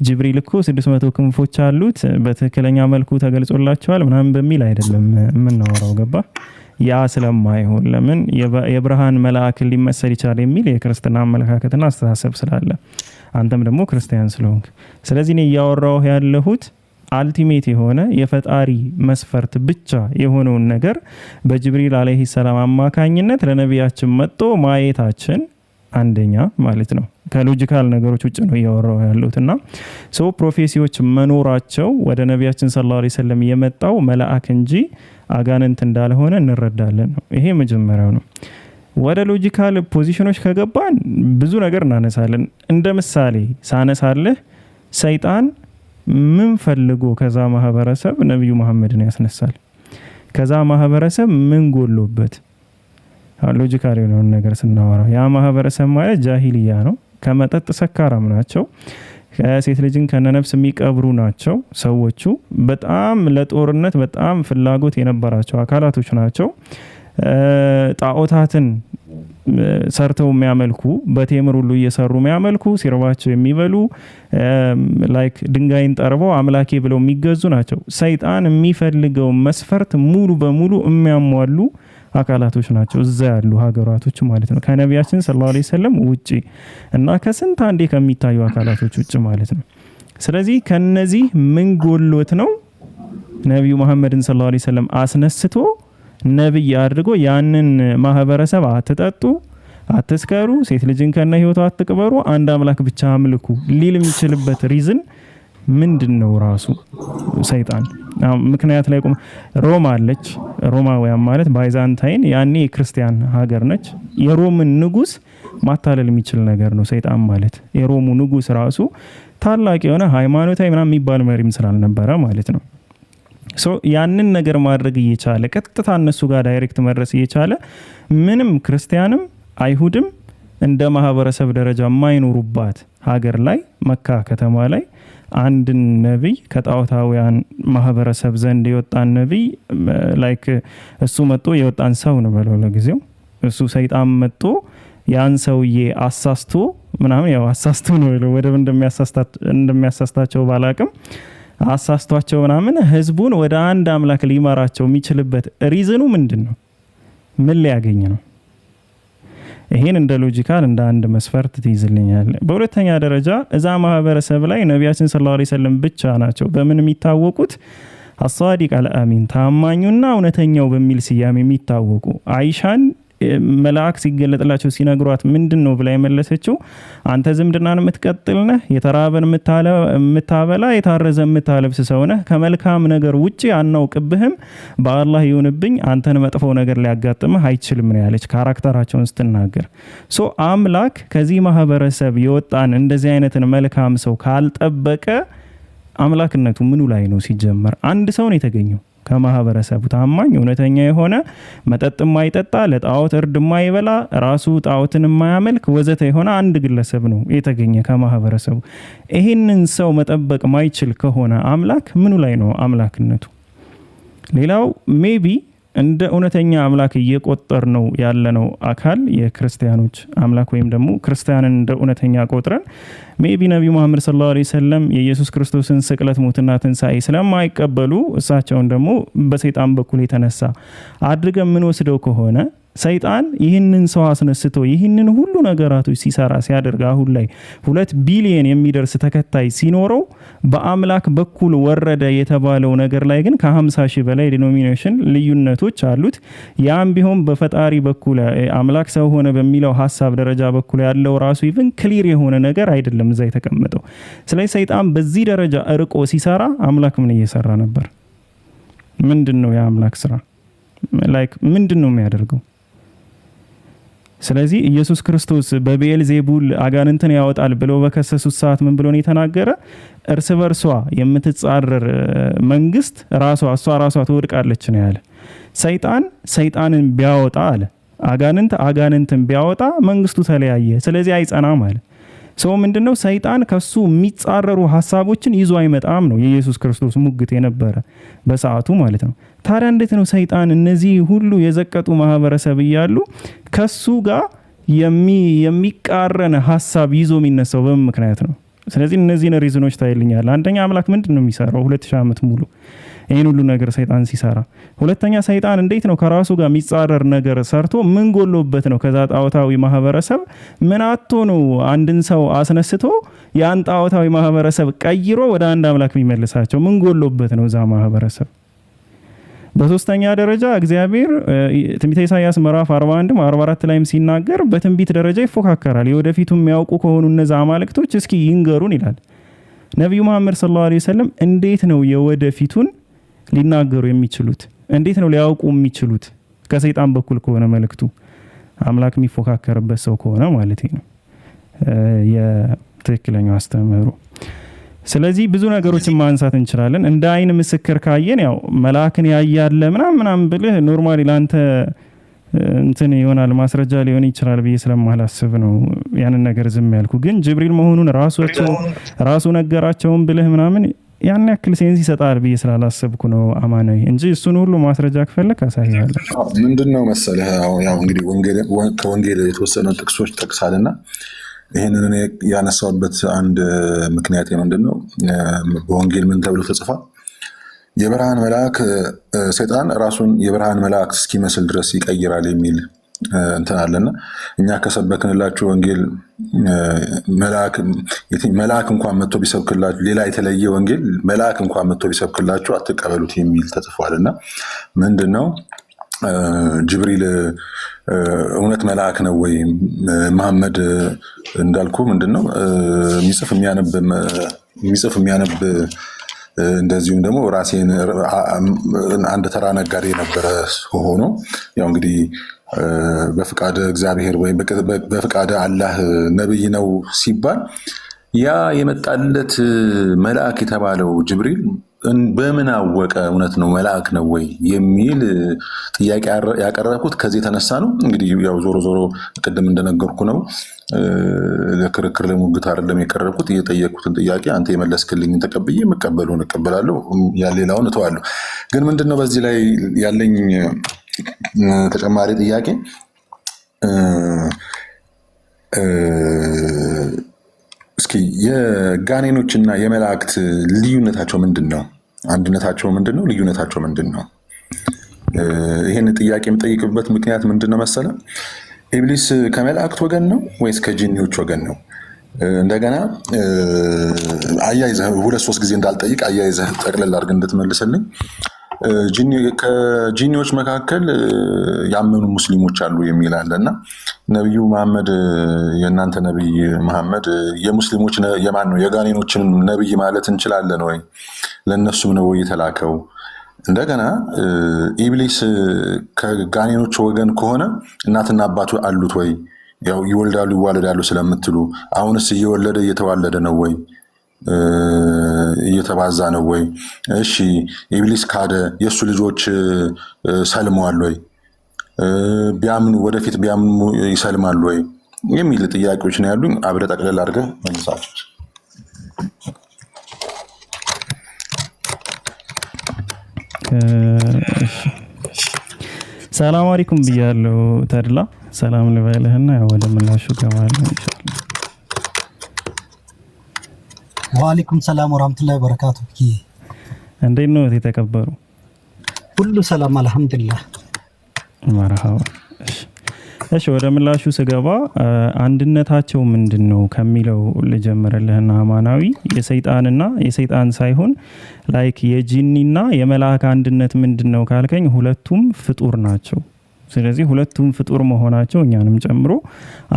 ጅብሪል እኮ 600 ክንፎች አሉት በትክክለኛ መልኩ ተገልጾላቸዋል ምናምን በሚል አይደለም የምናወራው። ገባ? ያ ስለማይሆን ለምን የብርሃን መልአክን ሊመሰል ይችላል የሚል የክርስትና አመለካከትና አስተሳሰብ ስላለ አንተም ደግሞ ክርስቲያን ስለሆንክ፣ ስለዚህ እኔ እያወራሁ ያለሁት አልቲሜት የሆነ የፈጣሪ መስፈርት ብቻ የሆነውን ነገር በጅብሪል አለይሂ ሰላም አማካኝነት ለነቢያችን መጥቶ ማየታችን አንደኛ ማለት ነው። ከሎጂካል ነገሮች ውጭ ነው እያወራሁ ያለሁትና ፕሮፌሲዎች መኖራቸው ወደ ነቢያችን ሰለላሁ ዐለይሂ ወሰለም የመጣው መልአክ እንጂ አጋንንት እንዳልሆነ እንረዳለን ነው። ይሄ መጀመሪያው ነው። ወደ ሎጂካል ፖዚሽኖች ከገባን ብዙ ነገር እናነሳለን። እንደ ምሳሌ ሳነሳለህ ሰይጣን ምን ፈልጎ ከዛ ማህበረሰብ ነብዩ መሐመድን ያስነሳል? ከዛ ማህበረሰብ ምን ጎሎበት? ሎጂካሊ ነው ነገር ስናወራ ያ ማህበረሰብ ማለት ጃሂልያ ነው። ከመጠጥ ሰካራም ናቸው። ከሴት ልጅን ከነነፍስ የሚቀብሩ ናቸው። ሰዎቹ በጣም ለጦርነት በጣም ፍላጎት የነበራቸው አካላቶች ናቸው። ጣዖታትን ሰርተው የሚያመልኩ በቴምር ሁሉ እየሰሩ የሚያመልኩ ሲርባቸው የሚበሉ ላይክ ድንጋይን ጠርበው አምላኬ ብለው የሚገዙ ናቸው። ሰይጣን የሚፈልገው መስፈርት ሙሉ በሙሉ የሚያሟሉ አካላቶች ናቸው እዛ ያሉ ሀገራቶች ማለት ነው፣ ከነቢያችን ሰለላሁ ዐለይሂ ወሰለም ውጪ እና ከስንት አንዴ ከሚታዩ አካላቶች ውጪ ማለት ነው። ስለዚህ ከነዚህ ምን ጎሎት ነው ነብዩ መሐመድን ሰለላሁ ዐለይሂ ወሰለም አስነስቶ ነብይ አድርጎ ያንን ማህበረሰብ አትጠጡ፣ አትስከሩ፣ ሴት ልጅን ከነ ህይወቱ አትቅበሩ፣ አንድ አምላክ ብቻ አምልኩ ሊል የሚችልበት ሪዝን ምንድነው? ራሱ ሰይጣን ምክንያት ላይ ቆም ሮማ አለች። ሮማውያን ማለት ባይዛንታይን ያኔ የክርስቲያን ሀገር ነች። የሮምን ንጉስ ማታለል የሚችል ነገር ነው ሰይጣን ማለት። የሮሙ ንጉስ ራሱ ታላቅ የሆነ ሃይማኖታዊ ምናምን የሚባል መሪም ስላልነበረ ማለት ነው። ያንን ነገር ማድረግ እየቻለ ቀጥታ እነሱ ጋር ዳይሬክት መድረስ እየቻለ ምንም ክርስቲያንም አይሁድም እንደ ማህበረሰብ ደረጃ የማይኖሩባት ሀገር ላይ መካ ከተማ ላይ አንድን ነብይ ከጣዖታውያን ማህበረሰብ ዘንድ የወጣን ነብይ ላይክ እሱ መጥቶ የወጣን ሰው ነው በለው ለጊዜው እሱ ሰይጣን መጥቶ ያን ሰውዬ አሳስቶ ምናምን ያው አሳስቶ ነው ወደ እንደሚያሳስታቸው ባላቅም አሳስቷቸው ምናምን ህዝቡን ወደ አንድ አምላክ ሊመራቸው የሚችልበት ሪዝኑ ምንድነው? ምን ሊያገኝ ነው? ይሄን እንደ ሎጂካል እንደ አንድ መስፈርት ትይዝልኛል። በሁለተኛ ደረጃ እዛ ማህበረሰብ ላይ ነቢያችን ሰለላሁ ዐለይሂ ወሰለም ብቻ ናቸው በምን የሚታወቁት? አሳዲቅ አልአሚን ታማኙና እውነተኛው በሚል ስያሜ የሚታወቁ። አይሻን መልአክ ሲገለጥላቸው ሲነግሯት ምንድነው ብላ የመለሰችው? አንተ ዝምድናን የምትቀጥል ነህ፣ የተራበን የምታበላ የታረዘ የምታለብስ ሰው ነህ፣ ከመልካም ነገር ውጪ አናውቅብህም፣ በአላህ ይሁንብኝ አንተን መጥፎ ነገር ሊያጋጥምህ አይችልም ነው ያለች ካራክተራቸውን ስትናገር። አምላክ ከዚህ ማህበረሰብ የወጣን እንደዚህ አይነትን መልካም ሰው ካልጠበቀ አምላክነቱ ምኑ ላይ ነው? ሲጀመር አንድ ሰው ነው የተገኘው ከማህበረሰቡ ታማኝ እውነተኛ የሆነ መጠጥ የማይጠጣ ለጣዖት እርድ የማይበላ ራሱ ጣዖትን የማያመልክ ወዘተ የሆነ አንድ ግለሰብ ነው የተገኘ ከማህበረሰቡ። ይህንን ሰው መጠበቅ ማይችል ከሆነ አምላክ ምኑ ላይ ነው አምላክነቱ? ሌላው ሜቢ እንደ እውነተኛ አምላክ እየቆጠር ነው ያለነው አካል የክርስቲያኖች አምላክ ወይም ደግሞ ክርስቲያንን እንደ እውነተኛ ቆጥረን ሜቢ ነብዩ መሐመድ ሰለላሁ ዐለይሂ ወሰለም የኢየሱስ ክርስቶስን ስቅለት ሞትና ትንሳኤ ስለማይቀበሉ እሳቸውን ደግሞ በሰይጣን በኩል የተነሳ አድርገን ምን ወስደው ከሆነ ሰይጣን ይህንን ሰው አስነስቶ ይህንን ሁሉ ነገራቶች ሲሰራ ሲያደርግ አሁን ላይ 2 ቢሊዮን የሚደርስ ተከታይ ሲኖረው በአምላክ በኩል ወረደ የተባለው ነገር ላይ ግን ከ50 ሺህ በላይ ዲኖሚኔሽን ልዩነቶች አሉት። ያም ቢሆን በፈጣሪ በኩል አምላክ ሰው ሆነ በሚለው ሐሳብ ደረጃ በኩል ያለው ራሱ ኢቭን ክሊር የሆነ ነገር አይደለም እዛ የተቀመጠው። ስለዚህ ሰይጣን በዚህ ደረጃ እርቆ ሲሰራ አምላክ ምን እየሰራ ነበር? ምንድነው የአምላክ ስራ? ላይክ ምንድነው የሚያደርገው? ስለዚህ ኢየሱስ ክርስቶስ በቤልዜቡል አጋንንትን ያወጣል ብለው በከሰሱት ሰዓት ምን ብሎ ነው የተናገረ? እርስ በርሷ የምትጻረር መንግስት እሷ ራሷ ትወድቃለች ነው ያለ። ሰይጣንን ቢያወጣ አለ አጋንንትን ቢያወጣ መንግስቱ ተለያየ፣ ስለዚህ አይጸናም አለ። ምንድነው ሰይጣን ከሱ የሚጻረሩ ሐሳቦችን ይዞ አይመጣም ነው የኢየሱስ ክርስቶስ ሙግት የነበረ በሰዓቱ ማለት ነው። ታዲያ እንዴት ነው ሰይጣን እነዚህ ሁሉ የዘቀጡ ማህበረሰብ እያሉ ከሱ ጋር የሚቃረን ሐሳብ ይዞ የሚነሳው በምን ምክንያት ነው? ስለዚህ እነዚህን ሪዝኖች ታይልኛል። አንደኛ አምላክ ምንድነው የሚሰራው 2000 ዓመት ሙሉ ይሄን ሁሉ ነገር ሰይጣን ሲሰራ? ሁለተኛ ሰይጣን እንዴት ነው ከራሱ ጋር የሚጻረር ነገር ሰርቶ ምን ጎሎበት ነው ከዛ ጣዖታዊ ማህበረሰብ ምን አጥቶ ነው አንድን ሰው አስነስቶ ያን ጣዖታዊ ማህበረሰብ ቀይሮ ወደ አንድ አምላክ የሚመልሳቸው? ምን ጎሎበት ነው ዛ ማህበረሰብ? በሶስተኛ ደረጃ እግዚአብሔር ትንቢተ ኢሳይያስ ምዕራፍ 41 44 ላይም ሲናገር በትንቢት ደረጃ ይፎካከራል። የወደፊቱ የሚያውቁ ከሆኑ እነዛ አማልክቶች እስኪ ይንገሩን ይላል። ነብዩ መሐመድ ሰለላሁ ዐለይሂ ወሰለም እንዴት ነው የወደፊቱን ሊናገሩ የሚችሉት? እንዴት ነው ሊያውቁ የሚችሉት? ከሰይጣን በኩል ከሆነ መልእክቱ አምላክ የሚፎካከርበት ሰው ከሆነ ማለት ነው የትክክለኛው አስተምህሮ። ስለዚህ ብዙ ነገሮችን ማንሳት እንችላለን። እንደ አይን ምስክር ካየን ያው መልአክን ያያለ ምናምን ብልህ ኖርማሊ ላንተ እንትን ይሆናል ማስረጃ ሊሆን ይችላል ብዬ ስለማላስብ ነው ያንን ነገር ዝም ያልኩ። ግን ጅብሪል መሆኑን ራሱ ነገራቸውን ብልህ ምናምን ያን ያክል ሴንስ ይሰጣል ብዬ ስላላሰብኩ ነው አማናዊ እንጂ እሱን ሁሉ ማስረጃ ከፈለክ አሳያለሁ። ምንድነው መሰለህ ያው እንግዲህ ከወንጌል የተወሰኑ ጥቅሶች ጠቅሳልና ይህንን እኔ ያነሳውበት አንድ ምክንያት ምንድነው በወንጌል ምን ተብሎ ተጽፏል? የብርሃን መልአክ ሰይጣን ራሱን የብርሃን መልአክ እስኪመስል ድረስ ይቀይራል የሚል እንትን አለና እኛ ከሰበክንላችሁ ወንጌል መልአክ እንኳን መጥቶ ቢሰብክላችሁ ሌላ የተለየ ወንጌል መልአክ እንኳን መጥቶ ቢሰብክላችሁ አትቀበሉት የሚል ተጽፏልና ምንድነው ጅብሪል እውነት መልአክ ነው ወይ? መሐመድ እንዳልኩ ምንድነው የሚጽፍ የሚያነብ እንደዚሁም ደግሞ ራሴን አንድ ተራ ነጋዴ ነበረ ሆኖ ያው እንግዲህ በፍቃደ እግዚአብሔር ወይም በፍቃደ አላህ ነብይ ነው ሲባል ያ የመጣለት መልአክ የተባለው ጅብሪል በምን አወቀ እውነት ነው መልአክ ነው ወይ የሚል ጥያቄ ያቀረብኩት ከዚህ የተነሳ ነው። እንግዲህ ያው ዞሮ ቅድም እንደነገርኩ ነው ለክርክር ለሙግት አይደለም የቀረብኩት። እየጠየቅኩትን ጥያቄ አንተ የመለስክልኝ ተቀብዬ መቀበሉን እቀበላለሁ፣ ያሌላውን እተዋለሁ። ግን ምንድነው በዚህ ላይ ያለኝ ተጨማሪ ጥያቄ እስኪ የጋኔኖችና የመላእክት ልዩነታቸው ምንድነው? አንድነታቸው ምንድነው? ልዩነታቸው ምንድነው? ይሄን ጥያቄ የምጠይቅበት ምክንያት ምንድነው መሰለ? ኢብሊስ ከመላእክት ወገን ነው ወይስ ከጂኒዎች ወገን ነው? እንደገና አያይዘህ 2-3 ጊዜ እንዳልጠይቅ አያይዘህ ጠቅለል አድርገህ እንድትመልስልኝ። ከጂኒዎች መካከል ያመኑ ሙስሊሞች አሉ የሚል አለና ነብዩ መሐመድ የእናንተ ነብይ መሐመድ የሙስሊሞች የማን ነው? የጋኔኖችን ነብይ ማለት እንችላለን ወይ? ለነሱም ነው የተላከው? እንደገና ኢብሊስ ከጋኔኖች ወገን ከሆነ እናትና አባቱ አሉት ወይ? ያው ይወልዳሉ ይዋለዳሉ ስለምትሉ አሁንስ እየወለደ እየተዋለደ ነው ወይ? እየተባዛ ነው ወይ? እሺ ኢብሊስ ካደ፣ የሱ ልጆች ሰልመዋል ወይ? ቢያምኑ ወደፊት ቢያምኑ ይሰልማሉ ወይ የሚል ጥያቄዎች ነው ያሉኝ። አብረህ ጠቅለል አድርገህ መልሳቸው። ሰላም አለይኩም ብያለሁ ተድላ። ሰላም ልበልህና ወደ ምላሹ ገባለሁ ኢንሻአላህ። ወአለይኩም ሰላም ወራህመቱላሂ ወበረካቱ። እንዴት ነው የተከበሩ? ሁሉ ሰላም አልሐምዱሊላህ። መርሐባ። እሺ ወደ ምላሹ ስገባ አንድነታቸው ምንድነው ከሚለው ልጀምርልህና አማናዊ የሰይጣንና የሰይጣን ሳይሆን ላይክ የጂኒና የመላእክ አንድነት ምንድነው ካልከኝ ሁለቱም ፍጡር ናቸው። ስለዚህ ሁለቱም ፍጡር መሆናቸው እኛንም ጨምሮ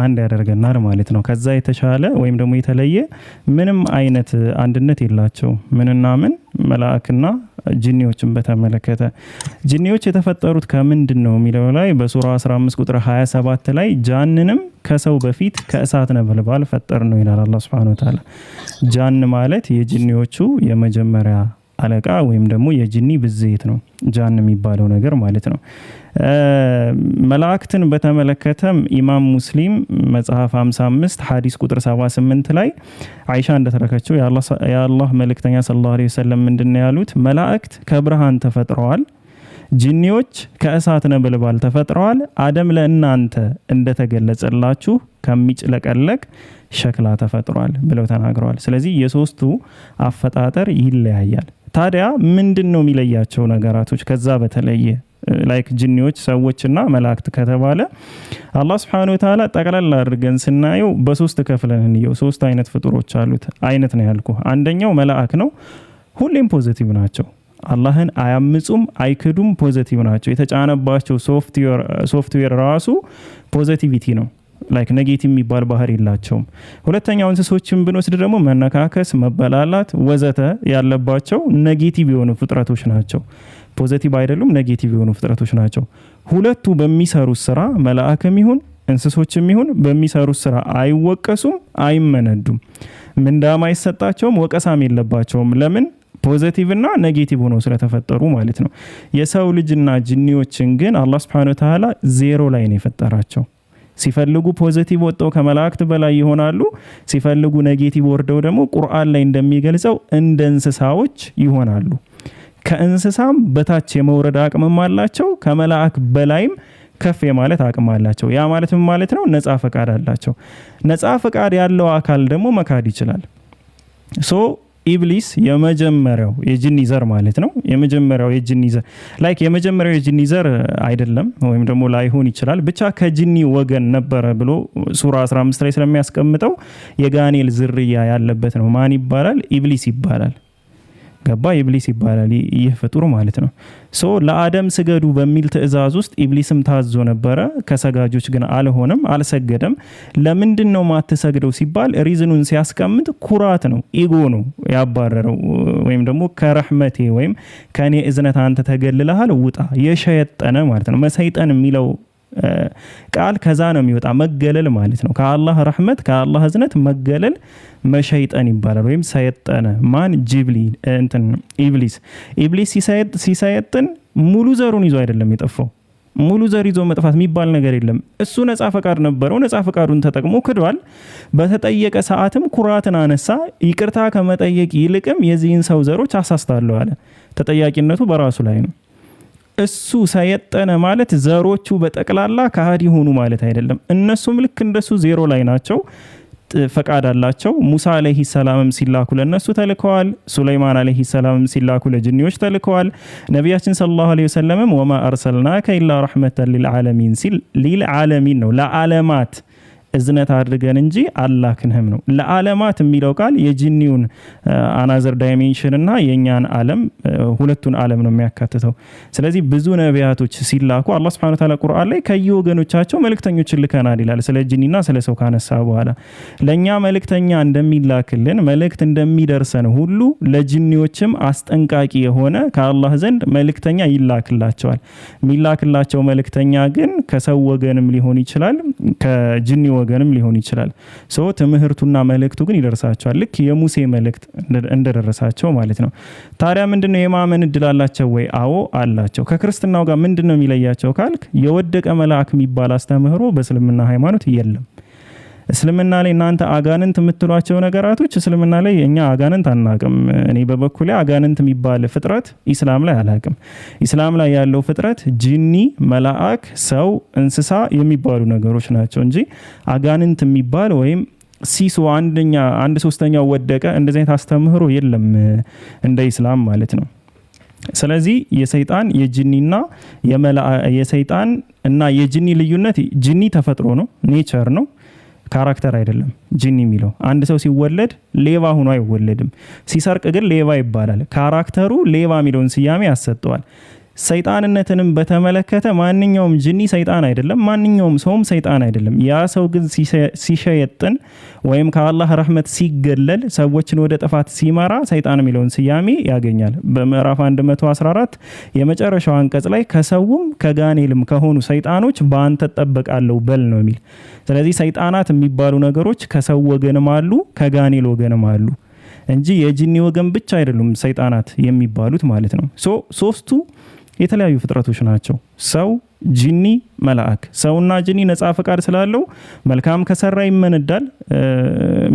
አንድ ያደርገናል ማለት ነው። ከዛ የተሻለ ወይም ደግሞ የተለየ ምንም አይነት አንድነት የላቸው። ምንና ምን መላእክና ጂኒዎችን በተመለከተ ጂኒዎች የተፈጠሩት ከምንድን ነው የሚለው ላይ በሱራ 15 ቁጥር 27 ላይ ጃንንም ከሰው በፊት ከእሳት ነበልባል ፈጠር ነው ይላል አላህ Subhanahu Wa Ta'ala። ጃን ማለት የጂኒዎቹ የመጀመሪያ አለቃ ወይም ደግሞ የጂኒ ብዜት ነው ጃን የሚባለው ነገር ማለት ነው። መላእክትን በተመለከተም ኢማም ሙስሊም መጽሐፍ 55 ሐዲስ ቁጥር 78 ላይ አይሻ እንደተረከችው የአላህ መልእክተኛ ሰለላሁ ዐለይሂ ወሰለም ምንድነው ያሉት? መላእክት ከብርሃን ተፈጥረዋል፣ ጂኒዎች ከእሳት ነበልባል ተፈጥረዋል፣ አደም ለእናንተ እንደተገለጸላችሁ ከሚጭለቀለቅ ሸክላ ተፈጥሯል ብለው ተናግረዋል። ስለዚህ የሶስቱ አፈጣጠር ይለያያል። ታዲያ ምንድነው የሚለያቸው ነገራቶች ከዛ በተለየ ላይክ ጂኒዎች ሰዎችና መላእክት ከተባለ አላህ Subhanahu Wa Ta'ala ጠቅላላ አድርገን ስናየው በሶስት ከፍለን እንየው። ሶስት አይነት ፍጡሮች አሉት። አይነት ነው ያልኩ። አንደኛው መላእክ ነው። ሁሌም ፖዚቲቭ ናቸው። አላህን አያምጹም፣ አይክዱም፣ ፖዚቲቭ ናቸው። የተጫነባቸው ሶፍትዌር ራሱ ፖዚቲቪቲ ነው። ላይክ ኔጌቲቭ የሚባል ባህር የላቸውም። ሁለተኛው እንስሶችን ብንወስድ ደግሞ መነካከስ፣ መበላላት ወዘተ ያለባቸው ኔጌቲቭ የሆኑ ፍጥረቶች ናቸው። ፖዚቲቭ አይደሉም፣ ኔጌቲቭ የሆኑ ፍጥረቶች ናቸው። ሁለቱ በሚሰሩት ስራ መላእክም ይሁን እንስሶችም ይሁን በሚሰሩት ስራ አይወቀሱም፣ አይመነዱም፣ ምንዳም አይሰጣቸውም፣ ወቀሳም የለባቸውም። ለምን? ፖዚቲቭ እና ኔጌቲቭ ሆነው ስለተፈጠሩ ማለት ነው። የሰው ልጅና ጂኒዎችን ግን አላህ Subhanahu Wa Ta'ala ዜሮ ላይ ነው የፈጠራቸው። ሲፈልጉ ፖዚቲቭ ወጥተው ከመላእክት በላይ ይሆናሉ፣ ሲፈልጉ ኔጌቲቭ ወርደው ደግሞ ቁርአን ላይ እንደሚገልጸው እንደ እንስሳዎች ይሆናሉ። ከእንስሳም በታች የመውረድ አቅምም አላቸው፣ ከመላእክ በላይም ከፍ የማለት አቅም አላቸው። ያ ማለት ምን ማለት ነው? ነፃ ፈቃድ አላቸው። ነፃ ፈቃድ ያለው አካል ደግሞ መካድ ይችላል። ሶ ኢብሊስ የመጀመሪያው የጂኒ ዘር ማለት ነው። የመጀመሪያው የጂኒ ዘር የመጀመሪያው የጂኒ ዘር አይደለም፣ ወይም ደግሞ ላይሆን ይችላል። ብቻ ከጂኒ ወገን ነበረ ብሎ ሱራ 15 ላይ ስለሚያስቀምጠው የጋኔል ዝርያ ያለበት ነው። ማን ይባላል? ኢብሊስ ይባላል። ገባ? ኢብሊስ ይባላል ይህ ፍጡር ማለት ነው። ሶ ለአደም ስገዱ በሚል ትእዛዝ ውስጥ ኢብሊስም ታዞ ነበረ። ከሰጋጆች ግን አልሆነም፣ አልሰገደም። ለምንድን ነው ማትሰግደው ሲባል ሪዝኑን ሲያስቀምጥ ኩራት ነው፣ ኢጎ ነው ያባረረው። ወይም ደግሞ ከረህመቴ ወይም ከኔ እዝነት አንተ ተገልለሃል ውጣ። የሸየጠነ ማለት ነው። መሰይጠን የሚለው ቃል ከዛ ነው የሚወጣ፣ መገለል ማለት ነው። ከአላህ ረህመት ከአላህ እዝነት መገለል መሸይጠን ይባላል። ወይም ሰየጠነ ማን? ኢብሊስ ሲሰየጥን ሙሉ ዘሩን ይዞ አይደለም የጠፋው። ሙሉ ዘር ይዞ መጥፋት የሚባል ነገር የለም። እሱ ነፃ ፈቃድ ነበረው፣ ነፃ ፈቃዱን ተጠቅሞ ክዷል። በተጠየቀ ሰዓትም ኩራትን አነሳ። ይቅርታ ከመጠየቅ ይልቅም የዚህን ሰው ዘሮች አሳስታለሁ አለ። ተጠያቂነቱ በራሱ ላይ ነው። እሱ ሰየጠነ ማለት ዘሮቹ በጠቅላላ ከሃዲ ሆኑ ማለት አይደለም። እነሱም ልክ እንደሱ ዜሮ ላይ ናቸው፣ ፈቃድ አላቸው። ሙሳ አለይሂ ሰላምም ሲላኩ ለነሱ ተልከዋል። ሱለይማን አለይሂ ሰላምም ሲላኩ ለጅኒዎች ተልከዋል። ነቢያችን ሰለላሁ ዐለይሂ ወሰለም ወማ አርሰልናከ ኢላ ረሕመተን ሊልዓለሚን ሲል ሊልዓለሚን ነው፣ ለዓለማት እዝነት አድርገን እንጂ አላክንህም ነው። ለዓለማት የሚለው ቃል የጂኒውን አናዘር ዳይሜንሽን እና የኛን ዓለም ሁለቱን ዓለም ነው የሚያካትተው። ስለዚህ ብዙ ነቢያቶች ሲላኩ አላህ Subhanahu Wa Ta'ala ቁርአን ላይ ከየወገኖቻቸው መልእክተኞችን ልከናል ይላል። ስለ ጂኒና ስለ ሰው ካነሳ በኋላ ለኛ መልእክተኛ እንደሚላክልን መልእክት እንደሚደርሰን ሁሉ ለጂኒዎችም አስጠንቃቂ የሆነ ከአላህ ዘንድ መልእክተኛ ይላክላቸዋል። የሚላክላቸው መልእክተኛ ግን ከሰው ወገንም ሊሆን ይችላል፣ ከጂኒ ወገንም ሊሆን ይችላል። ሶ ትምህርቱና መልእክቱ ግን ይደርሳቸዋል፣ ልክ የሙሴ መልእክት እንደደረሳቸው ማለት ነው። ታዲያ ምንድነው የማመን እድል አላቸው ወይ? አዎ አላቸው። ከክርስትናው ጋር ምንድነው የሚለያቸው ካልክ የወደቀ መልአክ የሚባል አስተምህሮ በእስልምና ሃይማኖት የለም። እስልምና ላይ እናንተ አጋንንት የምትሏቸው ነገራቶች እስልምና ላይ እኛ አጋንንት አናቅም። እኔ በበኩሌ አጋንንት የሚባል ፍጥረት ኢስላም ላይ አላቅም። ኢስላም ላይ ያለው ፍጥረት ጂኒ፣ መላእክ፣ ሰው፣ እንስሳ የሚባሉ ነገሮች ናቸው እንጂ አጋንንት የሚባል ወይም ሲሶ አንድ ሶስተኛው ወደቀ እንደዚህ አይነት አስተምህሮ የለም እንደ ኢስላም ማለት ነው። ስለዚህ የሰይጣን የጂኒና የሰይጣን እና የጂኒ ልዩነት ጂኒ ተፈጥሮ ነው፣ ኔቸር ነው፣ ካራክተር አይደለም። ጂኒ የሚለው አንድ ሰው ሲወለድ ሌባ ሆኖ አይወለድም። ሲሰርቅ ግን ሌባ ይባላል። ካራክተሩ ሌባ የሚለውን ስያሜ ያሰጠዋል። ሰይጣንነትንም በተመለከተ ማንኛውም ጂኒ ሰይጣን አይደለም፣ ማንኛውም ሰውም ሰይጣን አይደለም። ያ ሰው ግን ሲሸየጥን ወይም ከአላህ ረህመት ሲገለል ሰዎችን ወደ ጥፋት ሲመራ ሰይጣን የሚለውን ስያሜ ያገኛል። በምዕራፍ 114 የመጨረሻው አንቀጽ ላይ ከሰውም ከጋኔልም ከሆኑ ሰይጣኖች በአንተ እጠበቃለሁ በል ነው የሚል። ስለዚህ ሰይጣናት የሚባሉ ነገሮች ከሰው ወገንም አሉ፣ ከጋኔል ወገንም አሉ እንጂ የጂኒ ወገን ብቻ አይደሉም ሰይጣናት የሚባሉት ማለት ነው። ሶስቱ የተለያዩ ፍጥረቶች ናቸው። ሰው፣ ጂኒ፣ መላእክ። ሰውና ጂኒ ነፃ ፈቃድ ስላለው መልካም ከሰራ ይመነዳል፣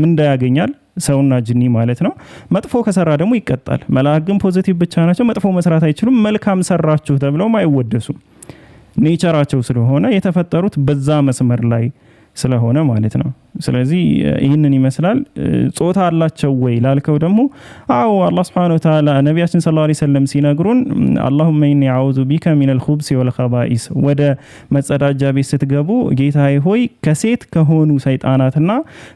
ምንዳ ያገኛል። ሰውና ጂኒ ማለት ነው። መጥፎ ከሰራ ደግሞ ይቀጣል። መላእክ ግን ፖዚቲቭ ብቻ ናቸው፣ መጥፎ መስራት አይችሉም። መልካም ሰራችሁ ተብለውም አይወደሱም። ኔቸራቸው ስለሆነ የተፈጠሩት በዛ መስመር ላይ ስለሆነ ማለት ነው። ስለዚህ ይህንን ይመስላል። ጾታ አላቸው ወይ ላልከው ደግሞ አዎ አላህ Subhanahu Wa Ta'ala ነቢያችን ሰለላሁ ዐለይሂ ወሰለም ሲነግሩን اللهم إني أعوذ بك من الخبث والخبائث ወደ መጸዳጃ ቤት ስትገቡ ጌታዬ ሆይ ከሴት ከሆኑ ሰይጣናትና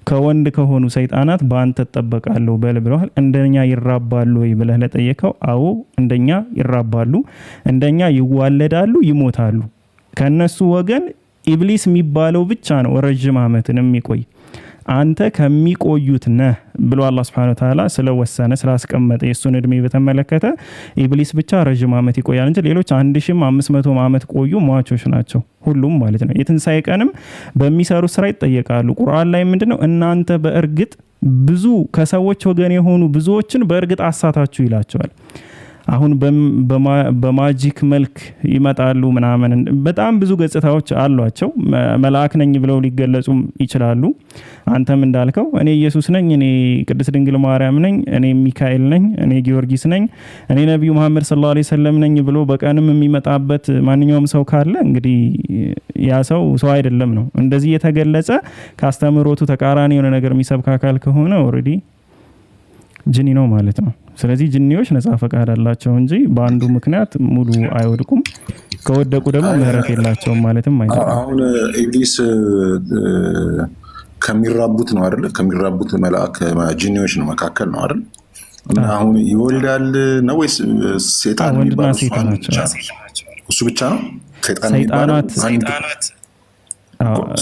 ከወንድ ከሆኑ ሰይጣናት በአንተ ተጠበቃለሁ በል ብለዋል። እንደኛ ይራባሉ ወይ ብለህ ለጠየቀው አዎ እንደኛ ይራባሉ፣ እንደኛ ይዋለዳሉ፣ ይሞታሉ። ከነሱ ወገን ኢብሊስ የሚባለው ብቻ ነው ረጅም ዓመትን የሚቆይ። አንተ ከሚቆዩት ነህ ብሎ አላህ Subhanahu Wa Ta'ala ስለወሰነ ስላስቀመጠ የሱን እድሜ በተመለከተ ኢብሊስ ብቻ ረጅም ዓመት ይቆያል እንጂ ሌሎች 1500 ዓመት ቆዩ ሟቾች ናቸው ሁሉም ማለት ነው። የትንሳኤ ቀንም በሚሰሩ ስራ ይጠየቃሉ። ቁርአን ላይ ምንድነው እናንተ በእርግጥ ብዙ ከሰዎች ወገን የሆኑ ብዙዎችን በእርግጥ አሳታችሁ ይላቸዋል። አሁን በማጂክ መልክ ይመጣሉ ምናምን በጣም ብዙ ገጽታዎች አሏቸው። መልአክ ነኝ ብለው ሊገለጹም ይችላሉ። አንተም እንዳልከው እኔ ኢየሱስ ነኝ፣ እኔ ቅድስት ድንግል ማርያም ነኝ፣ እኔ ሚካኤል ነኝ፣ እኔ ጊዮርጊስ ነኝ፣ እኔ ነቢዩ መሐመድ ሰለላሁ ዐለይሂ ወሰለም ነኝ ብሎ በቀንም የሚመጣበት ማንኛውም ሰው ካለ እንግዲህ ያ ሰው አይደለም ነው። እንደዚህ የተገለጸ ከአስተምህሮቱ ተቃራኒ የሆነ ነገር የሚሰብክ አካል ከሆነ ኦልሬዲ ጅኒ ነው ማለት ነው። ስለዚህ ጅኒዎች ነጻ ፈቃድ አላቸው እንጂ በአንዱ ምክንያት ሙሉ አይወድቁም። ከወደቁ ደግሞ ምህረት የላቸውም ማለትም አይደለም። አሁን ኢብሊስ ከሚራቡት ነው አይደል? ከሚራቡት መልአክ ጂኒዎች ነው መካከል ነው አይደል? እና አሁን ይወልዳል ነው ወይስ ሰይጣን ወንድና ሴት ናቸው? እሱ ብቻ ነው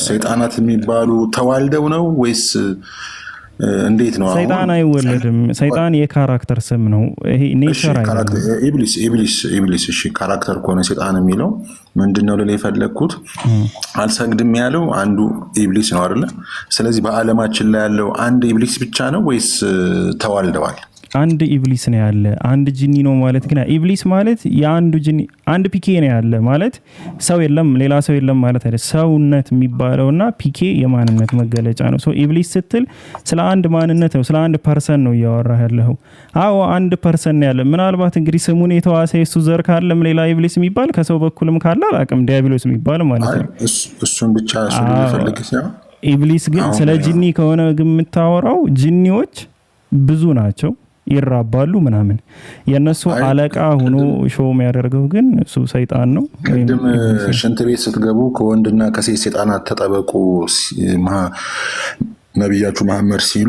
ሰይጣናት የሚባሉ ተዋልደው ነው ወይስ እንዴት ነው? ሰይጣን አይወለድም። ሰይጣን የካራክተር ስም ነው። ይሄ ኔቸር አይደለም። ኢብሊስ እሺ፣ ካራክተር ከሆነ ሰይጣን የሚለው ምንድነው ልል የፈለግኩት አልሰግድም ያለው አንዱ ኢብሊስ ነው አይደለ? ስለዚህ በአለማችን ላይ ያለው አንድ ኢብሊስ ብቻ ነው ወይስ ተዋልደዋል? አንድ ኢብሊስ ነው ያለ። አንድ ጂኒ ነው ማለት ግን ኢብሊስ ማለት የአንዱ ጂኒ አንድ ፒኬ ነው ያለ ማለት ሰው የለም ሌላ ሰው የለም ማለት አይደል። ሰውነት የሚባለውና ፒኬ የማንነት መገለጫ ነው። ሶ ኢብሊስ ስትል ስለ አንድ ማንነት ነው፣ ስለ አንድ ፐርሰን ነው እያወራህ ያለው። አዎ አንድ ፐርሰን ነው ያለ። ምናልባት እንግዲህ ስሙን የተዋሰ የሱ ዘር ካለም ሌላ ኢብሊስ የሚባል ከሰው በኩልም ካለ አላውቅም፣ ዲያብሎስ የሚባል ማለት ነው። እሱን ብቻ ስለፈልግ ሲያ ኢብሊስ ግን ስለ ጂኒ ከሆነ ግን የምታወራው ጂኒዎች ብዙ ናቸው፣ ይራባሉ ምናምን። የነሱ አለቃ ሆኖ ሾው የሚያደርገው ግን እሱ ሰይጣን ነው። ቅድም ሽንት ቤት ስትገቡ ከወንድና ከሴት ሰይጣናት ተጠበቁ ነቢያችሁ መሐመድ ሲሉ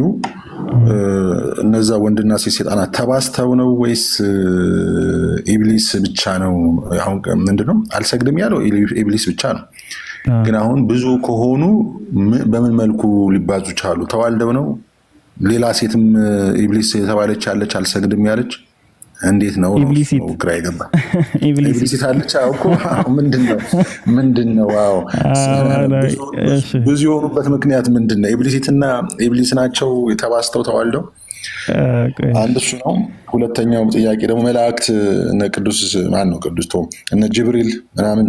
እነዛ ወንድና ሴት ሰይጣናት ተባስተው ነው ወይስ ኢብሊስ ብቻ ነው? አሁን ምንድነው አልሰግድም ያለው ኢብሊስ ብቻ ነው። ግን አሁን ብዙ ከሆኑ በምን መልኩ ሊባዙ ቻሉ? ተዋልደው ነው? ሌላ ሴትም ኢብሊስ የተባለች አለች አልሰግድም ያለች እንዴት ነው? ግራ ይገባ። ኢብሊስ አለች እኮ ምንድነው? አዎ ብዙ የሆኑበት ምክንያት ምንድነው? ኢብሊስና ኢብሊስ ናቸው የተባስተው ተዋልደው? አንድ እሱ ነው። ሁለተኛው ጥያቄ ደግሞ መላእክት እነ ቅዱስ ማን ነው? ቅዱስ ቶም እነ ጅብሪል ምናምን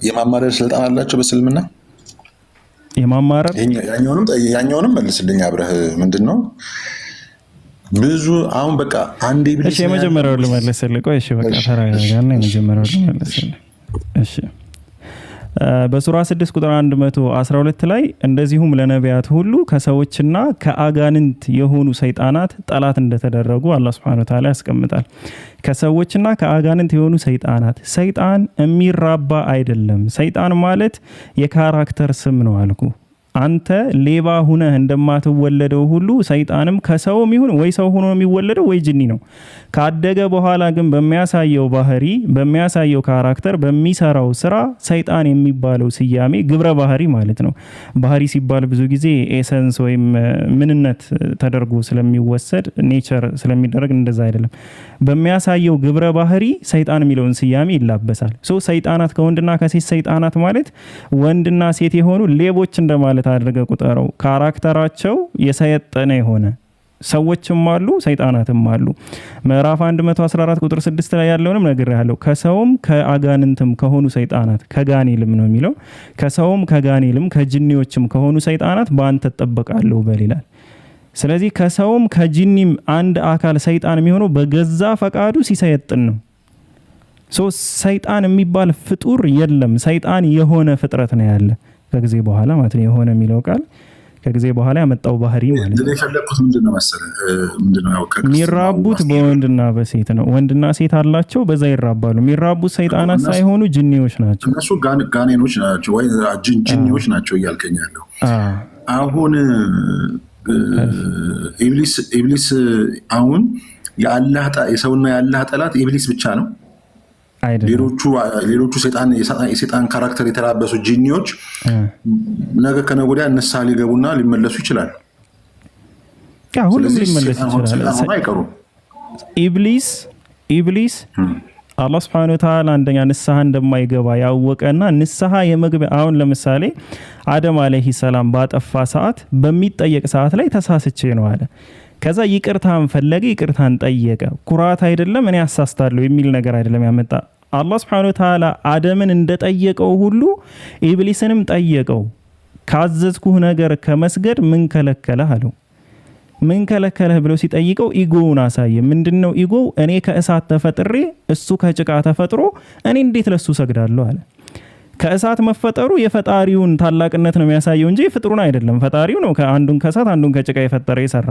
የማማለድ ስልጣን አላቸው በእስልምና? የማማረር ያኛውንም መልስልኝ አብረህ። ምንድነው ብዙ አሁን በቃ አንድ ኢብሊስ እሺ፣ የመጀመሪያው ልመልስልህ። ቆይ እሺ፣ በቃ ተራጋጋና የመጀመሪያው ልመልስልህ። እሺ፣ በሱራ 6 ቁጥር 112 ላይ እንደዚሁም ለነቢያት ሁሉ ከሰዎችና ከአጋንንት የሆኑ ሰይጣናት ጠላት እንደተደረጉ አላህ Subhanahu Wa Ta'ala ያስቀምጣል። ከሰዎችና ከአጋንንት የሆኑ ሰይጣናት። ሰይጣን የሚራባ አይደለም። ሰይጣን ማለት የካራክተር ስም ነው አልኩ። አንተ ሌባ ሁነህ እንደማትወለደው ሁሉ ሰይጣንም ከሰውም ይሁን ወይ ሰው ሆኖ የሚወለደው ወይ ጅኒ ነው። ካደገ በኋላ ግን በሚያሳየው ባህሪ፣ በሚያሳየው ካራክተር፣ በሚሰራው ስራ ሰይጣን የሚባለው ስያሜ ግብረ ባህሪ ማለት ነው። ባህሪ ሲባል ብዙ ጊዜ ኤሰንስ ወይም ምንነት ተደርጎ ስለሚወሰድ ኔቸር ስለሚደረግ እንደዛ አይደለም። በሚያሳየው ግብረ ባህሪ ሰይጣን የሚለውን ስያሜ ይላበሳል። ሰይጣናት ከወንድና ከሴት ሰይጣናት ማለት ወንድና ሴት የሆኑ ሌቦች እንደማለት አድርገ ቁጠረው። ካራክተራቸው የሰየጠነ የሆነ ሰዎችም አሉ ሰይጣናትም አሉ። ምዕራፍ 114 ቁጥር 6 ላይ ያለውንም ነግሬሃለሁ። ከሰውም ከአጋንንትም ከሆኑ ሰይጣናት ከጋኔልም ነው የሚለው። ከሰውም ከጋኔልም ከጅኒዎችም ከሆኑ ሰይጣናት በአንተ እጠበቃለሁ በል ይላል። ስለዚህ ከሰውም ከጅኒም አንድ አካል ሰይጣን የሚሆነው በገዛ ፈቃዱ ሲሰየጥን ነው። ሰይጣን የሚባል ፍጡር የለም። ሰይጣን የሆነ ፍጥረት ነው ያለ ከጊዜ በኋላ ማለት ነው። የሆነ የሚለው ቃል ከጊዜ በኋላ ያመጣው ባህሪ ማለት ነው። የፈለኩት ምንድነው መሰለህ? የሚራቡት በወንድና በሴት ነው። ወንድና ሴት አላቸው፣ በዛ ይራባሉ። የሚራቡት ሰይጣናት ሳይሆኑ ጅኒዎች ናቸው። እነሱ ጋኔኖች ናቸው ወይ ጅኒዎች ናቸው እያልከኝ ያለው? አሁን ኢብሊስ አሁን የሰውና የአላህ ጠላት ኢብሊስ ብቻ ነው? ሌሎቹ የሰይጣን ካራክተር የተላበሱ ጂኒዎች ነገ ከነገ ወዲያ ንስሐ ሊገቡና ሊመለሱ ይችላል። ሁሉም ሊመለሱ ይችላል። አይቀሩም። ኢብሊስ አላህ Subhanahu Wa Ta'ala አንደኛ ንስሐ እንደማይገባ ያወቀና ንስሐ የመግቢያ አሁን ለምሳሌ አደም አለይሂ ሰላም ባጠፋ ሰዓት በሚጠየቅ ሰዓት ላይ ተሳስቼ ነው አለ። ከዛ ይቅርታን ፈለገ፣ ይቅርታን ጠየቀ። ኩራት አይደለም እኔ አሳስታለሁ የሚል ነገር አይደለም ያመጣ። አላህ Subhanahu Wa Ta'ala አደምን እንደጠየቀው ሁሉ ኢብሊስንም ጠየቀው። ካዘዝኩህ ነገር ከመስገድ ምን ከለከለህ አለው። ምን ከለከለህ ብሎ ሲጠይቀው ኢጎውን አሳየ። ምንድነው ኢጎው? እኔ ከእሳት ተፈጥሬ እሱ ከጭቃ ተፈጥሮ እኔ እንዴት ለሱ ሰግዳለሁ አለ። ከእሳት መፈጠሩ የፈጣሪውን ታላቅነት ነው የሚያሳየው እንጂ ፍጥሩን አይደለም። ፈጣሪው ነው ከአንዱን ከእሳት አንዱን ከጭቃ የፈጠረ የሰራ፣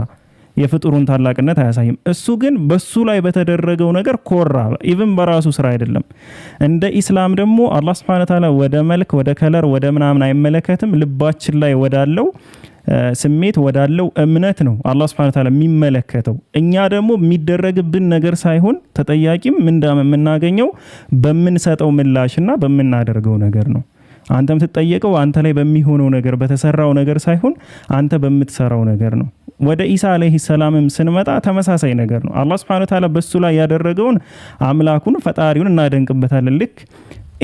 የፍጥሩን ታላቅነት አያሳይም። እሱ ግን በሱ ላይ በተደረገው ነገር ኮራ። ኢቭን በራሱ ስራ አይደለም። እንደ ኢስላም ደግሞ አላህ Subhanahu Wa Ta'ala ወደ መልክ ወደ ከለር ወደ ምናምን አይመለከትም። ልባችን ላይ ወዳለው ስሜት ወዳለው እምነት ነው አላህ Subhanahu Wa Ta'ala የሚመለከተው። እኛ ደግሞ የሚደረግብን ነገር ሳይሆን ተጠያቂም ምንዳም የምናገኘው በምንሰጠው ምላሽና በምናደርገው ነገር ነው። አንተም ትጠየቀው አንተ ላይ በሚሆነው ነገር በተሰራው ነገር ሳይሆን አንተ በምትሰራው ነገር ነው። ወደ ኢሳ አለይሂ ሰላምም ስንመጣ ተመሳሳይ ነገር ነው። አላህ Subhanahu Wa Ta'ala በሱ ላይ ያደረገውን አምላኩን ፈጣሪውን እናደንቅበታለን። ልክ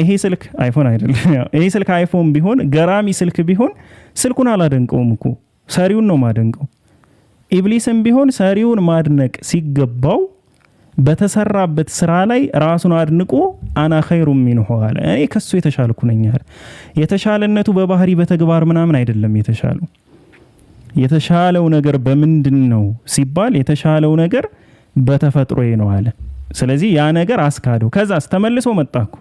ይሄ ስልክ አይፎን አይደለም። ይሄ ስልክ አይፎን ቢሆን ገራሚ ስልክ ቢሆን ስልኩን አላደንቀውም እኮ ሰሪውን ነው ማደንቀው። ኢብሊስም ቢሆን ሰሪውን ማድነቅ ሲገባው በተሰራበት ስራ ላይ ራሱን አድንቆ አና ኸይሩ ሚንሁ አለ። እኔ ከሱ የተሻልኩ ነኝ አለ። የተሻለነቱ በባህሪ በተግባር ምናምን አይደለም የተሻለው። የተሻለው ነገር በምንድነው ሲባል የተሻለው ነገር በተፈጥሮዬ ነው አለ። ስለዚህ ያ ነገር አስካደው። ከዛስ ተመልሶ መጣኩ።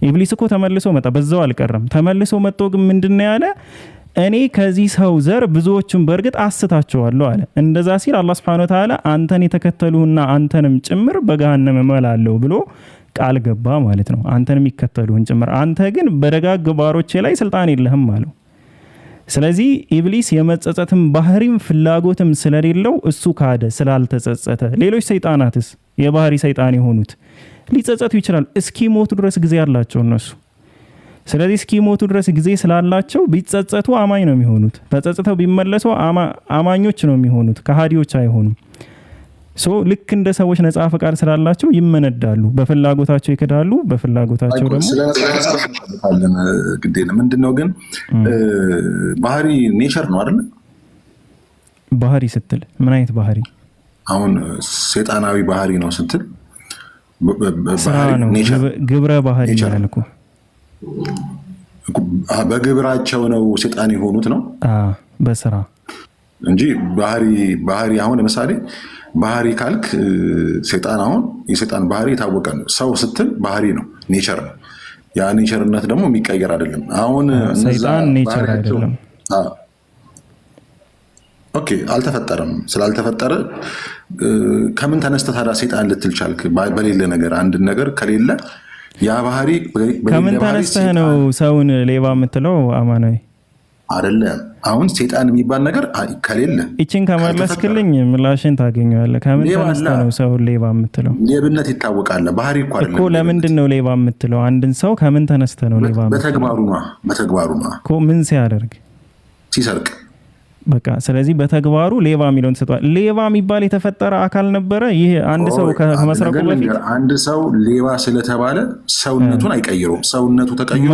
ኢብሊስ እኮ ተመልሶ መጣ፣ በዛው አልቀረም። ተመልሶ መጥቶ ግን ምንድነው ያለ? እኔ ከዚህ ሰው ዘር ብዙዎችን በእርግጥ አስታቸዋለሁ አለ። እንደዛ ሲል አላህ Subhanahu Wa Ta'ala አንተን የተከተሉና አንተንም ጭምር በገሃነም እመላለሁ ብሎ ቃል ገባ ማለት ነው። አንተንም ይከተሉን ጭምር፣ አንተ ግን በደጋግ ባሮቼ ላይ ስልጣን የለህም አለው። ስለዚህ ኢብሊስ የመጸጸትም ባህሪም ፍላጎትም ስለሌለው እሱ ካደ ስላልተጸጸተ። ሌሎች ሰይጣናትስ የባህሪ ሰይጣን የሆኑት ሊጸጸቱ ይችላል። እስኪ ሞቱ ድረስ ጊዜ ያላቸው እነሱ። ስለዚህ እስኪ ሞቱ ድረስ ጊዜ ስላላቸው ቢጸጸቱ አማኝ ነው የሚሆኑት። ተጸጽተው ቢመለሱ አማኞች ነው የሚሆኑት፣ ከሃዲዎች አይሆኑም። ልክ እንደ ሰዎች ነፃ ፈቃድ ስላላቸው ይመነዳሉ፣ በፍላጎታቸው ይከዳሉ፣ በፍላጎታቸው ደግሞ ምንድነው ግን ባህሪ ኔቸር ነው አይደል? ባህሪ ስትል ምን አይነት ባህሪ? አሁን ሰይጣናዊ ባህሪ ነው ስትል ስራ ነው፣ ግብረ ባህሪ ያልኩ በግብራቸው ነው ሰይጣን የሆኑት ነው በስራ እንጂ ባህሪ አሁን ለምሳሌ ባህሪ ካልክ ሰይጣን አሁን የሰይጣን ባህሪ የታወቀ ነው። ሰው ስትል ባህሪ ነው፣ ኔቸር ነው። ያ ኔቸርነት ደግሞ የሚቀየር አይደለም። አሁን ሰይጣን ኔቸር አይደለም። ኦኬ አልተፈጠረም። ስላልተፈጠረ ከምን ተነስተህ ታዲያ ሰይጣን ልትል ቻልክ? በሌለ ነገር አንድ ነገር ከሌለ ያ ባህሪ ከምን ተነስተህ ነው ሰውን ሌባ የምትለው? አማናዊ አይደለም። አሁን ሰይጣን የሚባል ነገር ከሌለ እቺን ከመለስክልኝ ምላሽን ታገኘዋለህ። ከምን ተነስተህ ነው ሰውን ሌባ የምትለው? ሌብነት ይታወቃል። ባህሪ እኮ አይደለም እኮ። ለምንድን ነው ሌባ የምትለው? አንድን ሰው ከምን ተነስተህ ነው ሌባ የምትለው? በተግባሩ ነው እኮ። ምን ሲያደርግ? ሲሰርቅ። በቃ ስለዚህ በተግባሩ ሌባ የሚለውን ተሰጥቷል። ሌባ የሚባል የተፈጠረ አካል ነበረ? ይሄ አንድ ሰው ከመስረቁ በፊት አንድ ሰው ሌባ ስለተባለ ሰውነቱን አይቀይረውም። ሰውነቱ ተቀይሮ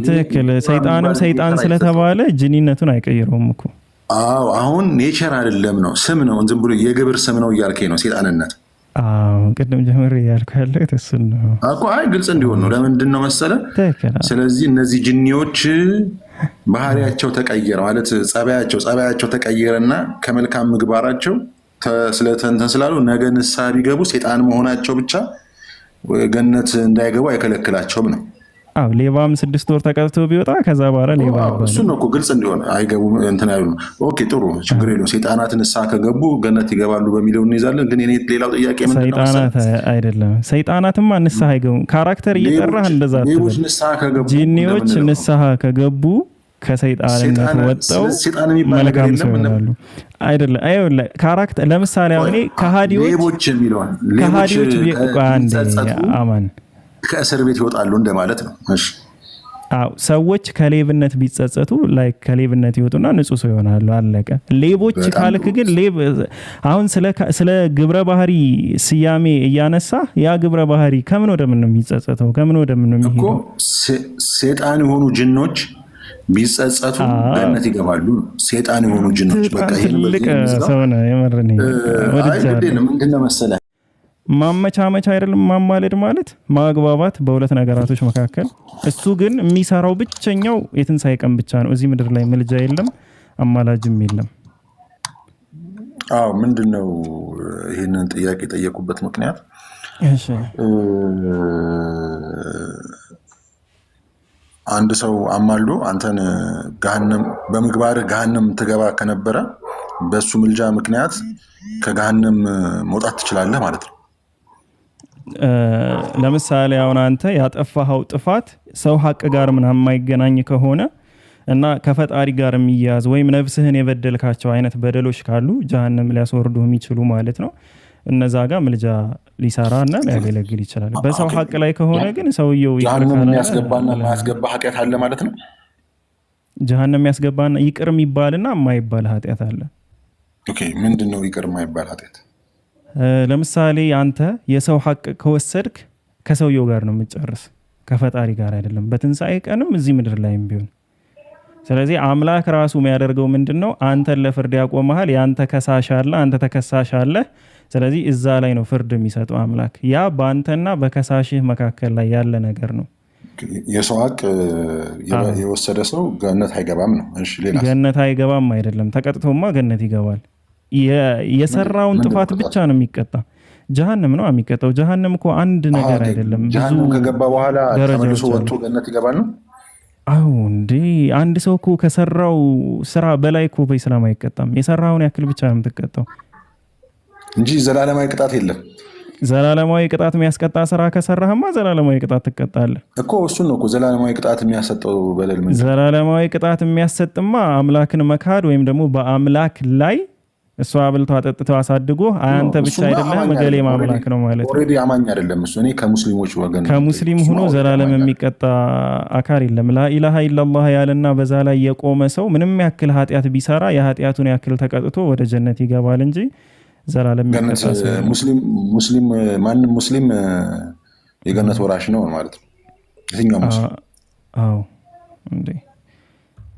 ትክክል። ሰይጣንም ሰይጣን ስለተባለ ጅኒነቱን አይቀይረውም እኮ። አዎ አሁን ኔቸር አይደለም ነው፣ ስም ነው። ዝም ብሎ የግብር ስም ነው እያልከኝ ነው ሰይጣንነት? ቅድም ጀምሬ ያልኩ ያለው እሱን ነው እኮ። አይ ግልጽ እንዲሆን ነው። ለምንድን ነው መሰለ? ስለዚህ እነዚህ ጅኒዎች ባህሪያቸው ተቀየረ ማለት ጸባያቸው ተቀየረና ከመልካም ምግባራቸው ስለተንተን ስላሉ ነገ ንስሐ ቢገቡ ሰይጣን መሆናቸው ብቻ ገነት እንዳይገቡ አይከለክላቸውም ነው። ሌባም 6 ወር ተቀጥቶ ቢወጣ ከዛ በኋላ ሌባ ይባላል። እሱ ነው እኮ ግልጽ እንዲሆን አይገቡም እንትን አይሉ። ኦኬ ጥሩ ችግር የለውም። ሰይጣናት ንስሐ ከገቡ ገነት ይገባሉ በሚለው እንይዛለን። ግን እኔ ሌላው ጥያቄ ምንድነው? ሰይጣናት አይደለም፣ ሰይጣናትማ ንስሐ አይገቡም። ካራክተር እየጠራህ እንደዛ ሌቦች ንስሐ ከገቡ ጂኒዎች ንስሐ ከገቡ ከሰይጣንነት ወጣው መልካም ሰው ይሆናሉ። አይደለም አይወለ ካራክተር ለምሳሌ አሁን ከሃዲዎች አማን ከእስር ቤት ይወጣሉ እንደማለት ነው። እሺ ሰዎች ከሌብነት ቢጸጸቱ ላይክ ከሌብነት ይወጡና ንጹህ ሰው ይሆናሉ። አለቀ። ሌቦች ካልክ ግን አሁን ስለ ግብረ ባህሪ ስያሜ እያነሳ ያ ግብረ ባህሪ ከምን ወደ ምን ነው የሚጸጸተው? ከምን ወደ ምን ነው የሚሄደው? ሰይጣን የሆኑ ጅኖች ቢጸጸቱ ገነት ይገባሉ። ሴጣን የሆኑ ጅኖች በቃ ትልቅ ሰው ነው የመረኔ ምንድነው መሰለህ ማመቻመቻ አይደለም ማማለድ ማለት ማግባባት በሁለት ነገራቶች መካከል። እሱ ግን የሚሰራው ብቸኛው የትንሣኤ ቀን ብቻ ነው። እዚህ ምድር ላይ ምልጃ የለም፣ አማላጅም የለም። አዎ ምንድነው ይህንን ጥያቄ የጠየቁበት ምክንያት አንድ ሰው አማልዶ አንተን ገሃነም በምግባርህ ገሃነም ትገባ ከነበረ በሱ ምልጃ ምክንያት ከገሃነም መውጣት ትችላለህ ማለት ነው። ለምሳሌ አሁን አንተ ያጠፋኸው ጥፋት ሰው ሐቅ ጋር ምናምን የማይገናኝ ከሆነ እና ከፈጣሪ ጋር የሚያያዝ ወይም ነፍስህን የበደልካቸው አይነት በደሎች ካሉ ጀሃነም ሊያስወርዱ የሚችሉ ማለት ነው። እነዛ ጋር ምልጃ ሊሰራ እና ሊያገለግል ይችላል። በሰው ሐቅ ላይ ከሆነ ግን ሰውየው ጀሃነም የሚያስገባና የማያስገባ ኃጢአት አለ ማለት ነው። ጀሃነም የሚያስገባና ይቅር የሚባልና የማይባል ኃጢአት አለ። ኦኬ ምንድነው ይቅር የማይባል ኃጢአት? ለምሳሌ አንተ የሰው ሐቅ ከወሰድክ ከሰውየው ጋር ነው የምትጨርስ፣ ከፈጣሪ ጋር አይደለም። በትንሣኤ ቀንም እዚህ ምድር ላይም ቢሆን። ስለዚህ አምላክ ራሱ የሚያደርገው ምንድነው? አንተን ለፍርድ ያቆመሃል። ያንተ ከሳሽ አለ፣ አንተ ተከሳሽ አለ። ስለዚህ እዛ ላይ ነው ፍርድ የሚሰጠው አምላክ። ያ በአንተና በከሳሽህ መካከል ላይ ያለ ነገር ነው። የሰው ሐቅ የወሰደ ሰው ገነት አይገባም ነው። እሺ ሌላ ገነት አይገባም አይደለም፣ ተቀጥቶማ ገነት ይገባል። የሰራውን ጥፋት ብቻ ነው የሚቀጣ። ጀሃነም ነው የሚቀጣው። ጀሃነም እኮ አንድ ነገር አይደለም። ጀሃነም ከገባ በኋላ ተመልሶ ወጥቶ ገነት ይገባል ነው። አዎ እንዴ አንድ ሰው እኮ ከሰራው ስራ በላይ እኮ በኢስላም አይቀጣም። የሰራውን ያክል ብቻ ነው የምትቀጣው እንጂ ዘላለማዊ ቅጣት የለም። ዘላለማዊ ቅጣት የሚያስቀጣ ስራ ከሰራህማ ዘላለማዊ ቅጣት ትቀጣለህ እኮ። እሱን ነው እኮ ዘላለማዊ ቅጣት የሚያሰጠው በደል ምን? ዘላለማዊ ቅጣት የሚያሰጥማ አምላክን መካድ ወይም ደግሞ በአምላክ ላይ እሱ አብልቶ አጠጥቶ አሳድጎ አንተ ብቻ አይደለም መገሌ ማምላክ ነው ማለት ነው። ኦሬዲ አማኝ አይደለም እሱ። እኔ ከሙስሊሞች ወገን ከሙስሊም ሆኖ ዘላለም የሚቀጣ አካል የለም። ላኢላሃ ኢላላህ ያለና በዛ ላይ የቆመ ሰው ምንም ያክል ኃጢአት ቢሰራ የኃጢአቱን ያክል ተቀጥቶ ወደ ጀነት ይገባል እንጂ ዘላለም የሚቀጣ ሙስሊም ማንም ሙስሊም የገነት ወራሽ ነው ማለት ነው። የትኛው ሙስሊም? አዎ እንዴ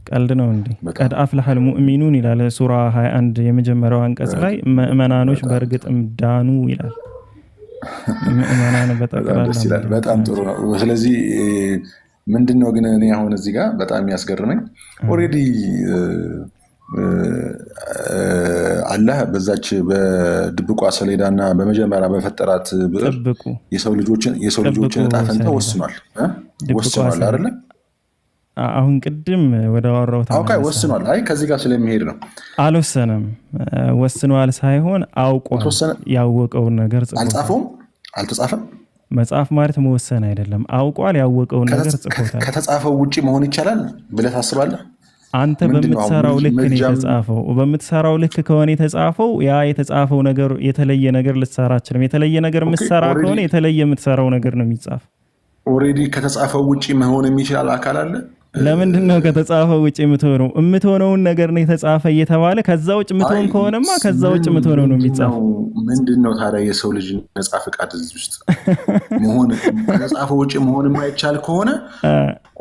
ቀልድ ነው እንዴ? ቀድ አፍለሐል ሙእሚኑን ይላል ሱራ 21 የመጀመሪያው አንቀጽ ላይ ምእመናኖች በእርግጥም ዳኑ ይላል። ምእመናን በጠቅላላ በጣም ጥሩ ነው። ስለዚህ ምንድነው ግን እኔ አሁን እዚህ ጋር በጣም ያስገርመኝ ኦሬዲ አላህ በዛች በድብቋ ሰሌዳና በመጀመሪያ በፈጠራት ብዕር የሰው ልጆችን ዕጣ ፈንታ ወስኗል አይደለ? አሁን ቅድም ወደ ዋራው ወስኗል። አይ ከዚህ ጋር ስለሚሄድ ነው። አልወሰነም። ወስኗል ሳይሆን አውቋል። ያወቀውን ነገር ጽፎታል። አልጻፈውም፣ አልተጻፈም። መጽሐፍ ማለት መወሰን አይደለም። አውቋል፣ ያወቀውን ነገር ጽፎታል። ከተጻፈው ውጪ መሆን ይቻላል ብለህ ታስባለህ? አንተ በምትሰራው ልክ ነው የተጻፈው። በምትሰራው ልክ ከሆነ የተጻፈው ያ የተጻፈው ነገር የተለየ ነገር ልትሰራ አችልም። የተለየ ነገር የምትሰራ ከሆነ የተለየ የምትሰራው ነገር ነው የሚጻፍ። ኦሬዲ ከተጻፈው ውጪ መሆን የሚችል አካል አለ? ለምንድን ነው ከተጻፈው ውጪ የምትሆነው? የምትሆነውን ነገር ነው የተጻፈ እየተባለ ከዛ ውጭ የምትሆን ከሆነማ ከዛ ውጭ የምትሆነው ነው የሚጻፈው። ምንድነው ታዲያ የሰው ልጅ ነጻ ፈቃድ እዚህ ውስጥ መሆን ከተጻፈው ውጪ መሆን የማይቻል ከሆነ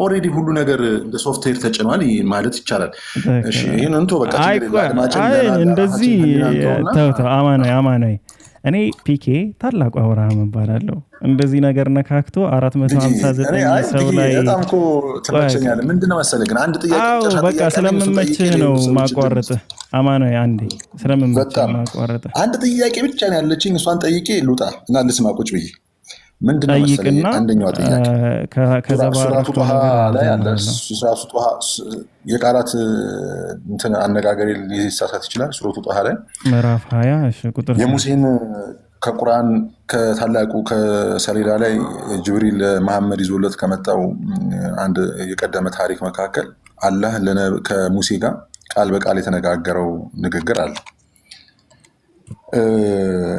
ኦሬዲ ሁሉ ነገር እንደ ሶፍትዌር ተጭኗል ማለት ይቻላል። እሺ ይሄን እንቶ በቃ እንደዚህ ተውተው አማናይ እኔ ፒኬ ታላቁ አብርሃም እባላለሁ። እንደዚህ ነገር ነካክቶ 459 ሰው ላይ በጣም እኮ ተመቸኛለህ። ምንድነው መሰለህ ግን አንድ ጥያቄ በቃ ስለምመችህ ነው ማቋረጥህ። አማናዊ አንዴ ስለምመችህ ማቋረጥህ። አንድ ጥያቄ ብቻ ነው ያለችኝ፣ እሷን ጠይቄ ልውጣ እና ልስማ ቁጭ ብዬ። ምንድነው መሰለህ አንደኛው ጥያቄ ሱራቱ ጧሃ ላይ አለ። ሱራቱ ጧሃ የቃላት እንትን አነጋገር ሊሳሳት ይችላል። ሱራቱ ጧሃ ላይ ምዕራፍ 20 እሺ ቁጥር የሙሴን ከቁርአን ከታላቁ ከሰሌዳ ላይ ጅብሪል መሐመድ ይዞለት ከመጣው አንድ የቀደመ ታሪክ መካከል አላህ ከሙሴ ጋር ቃል በቃል የተነጋገረው ንግግር አለ።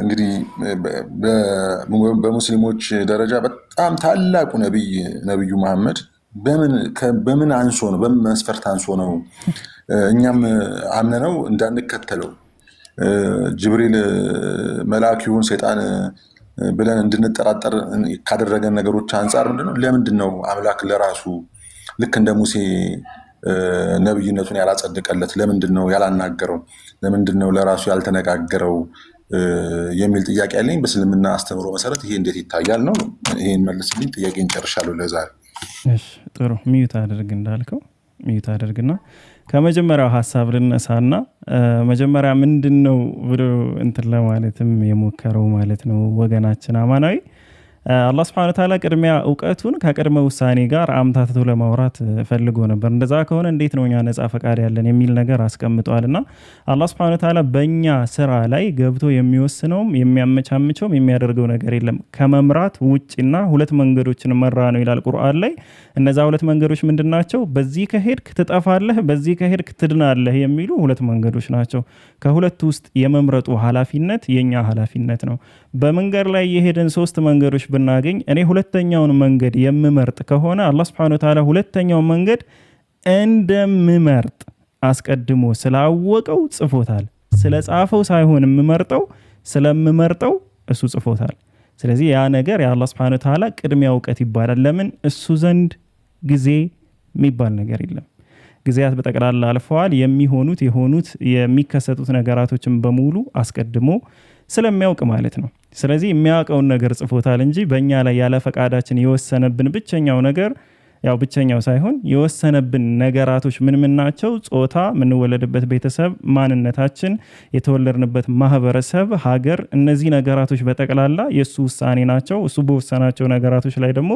እንግዲህ በሙስሊሞች ደረጃ በጣም ታላቁ ነብዩ መሐመድ በምን አንሶ ነው? በምን መስፈርት አንሶ ነው እኛም አምነነው እንዳንከተለው ጅብሪል መልአክ ይሁን ሰይጣን ብለን እንድንጠራጠር ካደረገን ነገሮች አንጻር ምንድነው? ለምንድን ነው አምላክ ለራሱ ልክ እንደ ሙሴ ነብይነቱን ያላጸደቀለት ለምንድነው ያላናገረው ለምንድነው ለራሱ ያልተነጋገረው የሚል ጥያቄ አለኝ። በእስልምና አስተምሮ መሰረት ይሄ እንዴት ይታያል ነው? ይሄን መልስልኝ። ጥያቄን ጨርሻለሁ ለዛሬ። እሺ ጥሩ። ሚዩት አድርግ እንዳልከው ሚዩት አድርግና ከመጀመሪያው ሐሳብ ልነሳና መጀመሪያ ምንድነው ብሎ እንትን ለማለትም የሞከረው ማለት ነው ወገናችን አማናዊ አላህ Subhanahu Wa Ta'ala ቅድሚያ ዕውቀቱን ከቅድመ ውሳኔ ጋር አምታትቶ ለማውራት ፈልጎ ነበር። እንደዛ ከሆነ እንዴት ነው እኛ ነፃ ፈቃድ ያለን የሚል ነገር አስቀምጧልና አላህ Subhanahu Wa Ta'ala በእኛ ስራ ላይ ገብቶ የሚወስነውም የሚያመቻምቸውም የሚያደርገው ነገር የለም ከመምራት ውጭና ሁለት መንገዶችን መራ ነው ይላል ቁርአን ላይ። እነዛ ሁለት መንገዶች ምንድናቸው? በዚህ ከሄድክ ትጠፋለህ፣ በዚህ ከሄድክ ትድናለህ የሚሉ ሁለት መንገዶች ናቸው። ከሁለቱ ውስጥ የመምረጡ ኃላፊነት የኛ ኃላፊነት ነው። በመንገድ ላይ የሄደን ሶስት መንገዶች ብናገኝ እኔ ሁለተኛውን መንገድ የምመርጥ ከሆነ አላህ Subhanahu Wa Ta'ala ሁለተኛውን መንገድ እንደምመርጥ አስቀድሞ ስላወቀው ጽፎታል። ስለጻፈው ሳይሆን የምመርጠው ስለምመርጠው እሱ ጽፎታል። ስለዚህ ያ ነገር የአላህ Subhanahu Wa Ta'ala ቅድሚያ ዕውቀት ይባላል። ለምን? እሱ ዘንድ ጊዜ የሚባል ነገር የለም። ጊዜያት በጠቅላላ አልፈዋል። የሚሆኑት የሆኑት የሚከሰቱት ነገራቶችን በሙሉ አስቀድሞ ስለሚያውቅ ማለት ነው። ስለዚህ የሚያውቀውን ነገር ጽፎታል እንጂ በእኛ ላይ ያለ ፈቃዳችን የወሰነብን ብቸኛው ነገር ያው ብቸኛው ሳይሆን የወሰነብን ነገራቶች ምን ናቸው? ጾታ፣ የምንወለድበት ቤተሰብ፣ ማንነታችን፣ የተወለድንበት ማህበረሰብ፣ ሀገር፣ እነዚህ ነገራቶች በጠቅላላ የሱ ውሳኔ ናቸው። እሱ በወሰናቸው ነገራቶች ላይ ደግሞ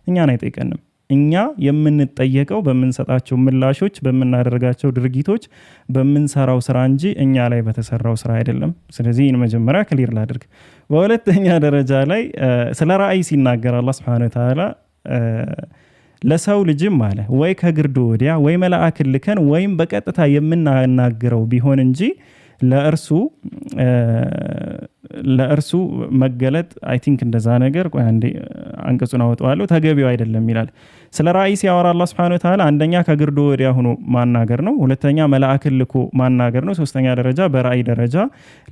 እኛን አይጠይቀንም። እኛ የምንጠየቀው በምንሰጣቸው ምላሾች፣ በምናደርጋቸው ድርጊቶች፣ በምንሰራው ስራ እንጂ እኛ ላይ በተሰራው ስራ አይደለም። ስለዚህ ይህን መጀመሪያ ክሊር ላድርግ። በሁለተኛ ደረጃ ላይ ስለ ራእይ ሲናገር አላህ Subhanahu Wa Ta'ala ለሰው ልጅም አለ ወይ ከግርዶ ወዲያ ወይ መልአክ ልከን ወይም በቀጥታ የምናናግረው ቢሆን እንጂ ለእርሱ መገለጥ አይ ቲንክ እንደዛ ነገር ቆይ አንዴ አንቀጹን አወጣዋለሁ ተገቢው አይደለም ይላል። ስለ ራእይ ሲያወራ አላህ Subhanahu Wa Ta'ala አንደኛ ከግርዶ ወዲያ ሆኖ ማናገር ነው፣ ሁለተኛ መልአክ ልኮ ማናገር ነው፣ ሶስተኛ ደረጃ በራእይ ደረጃ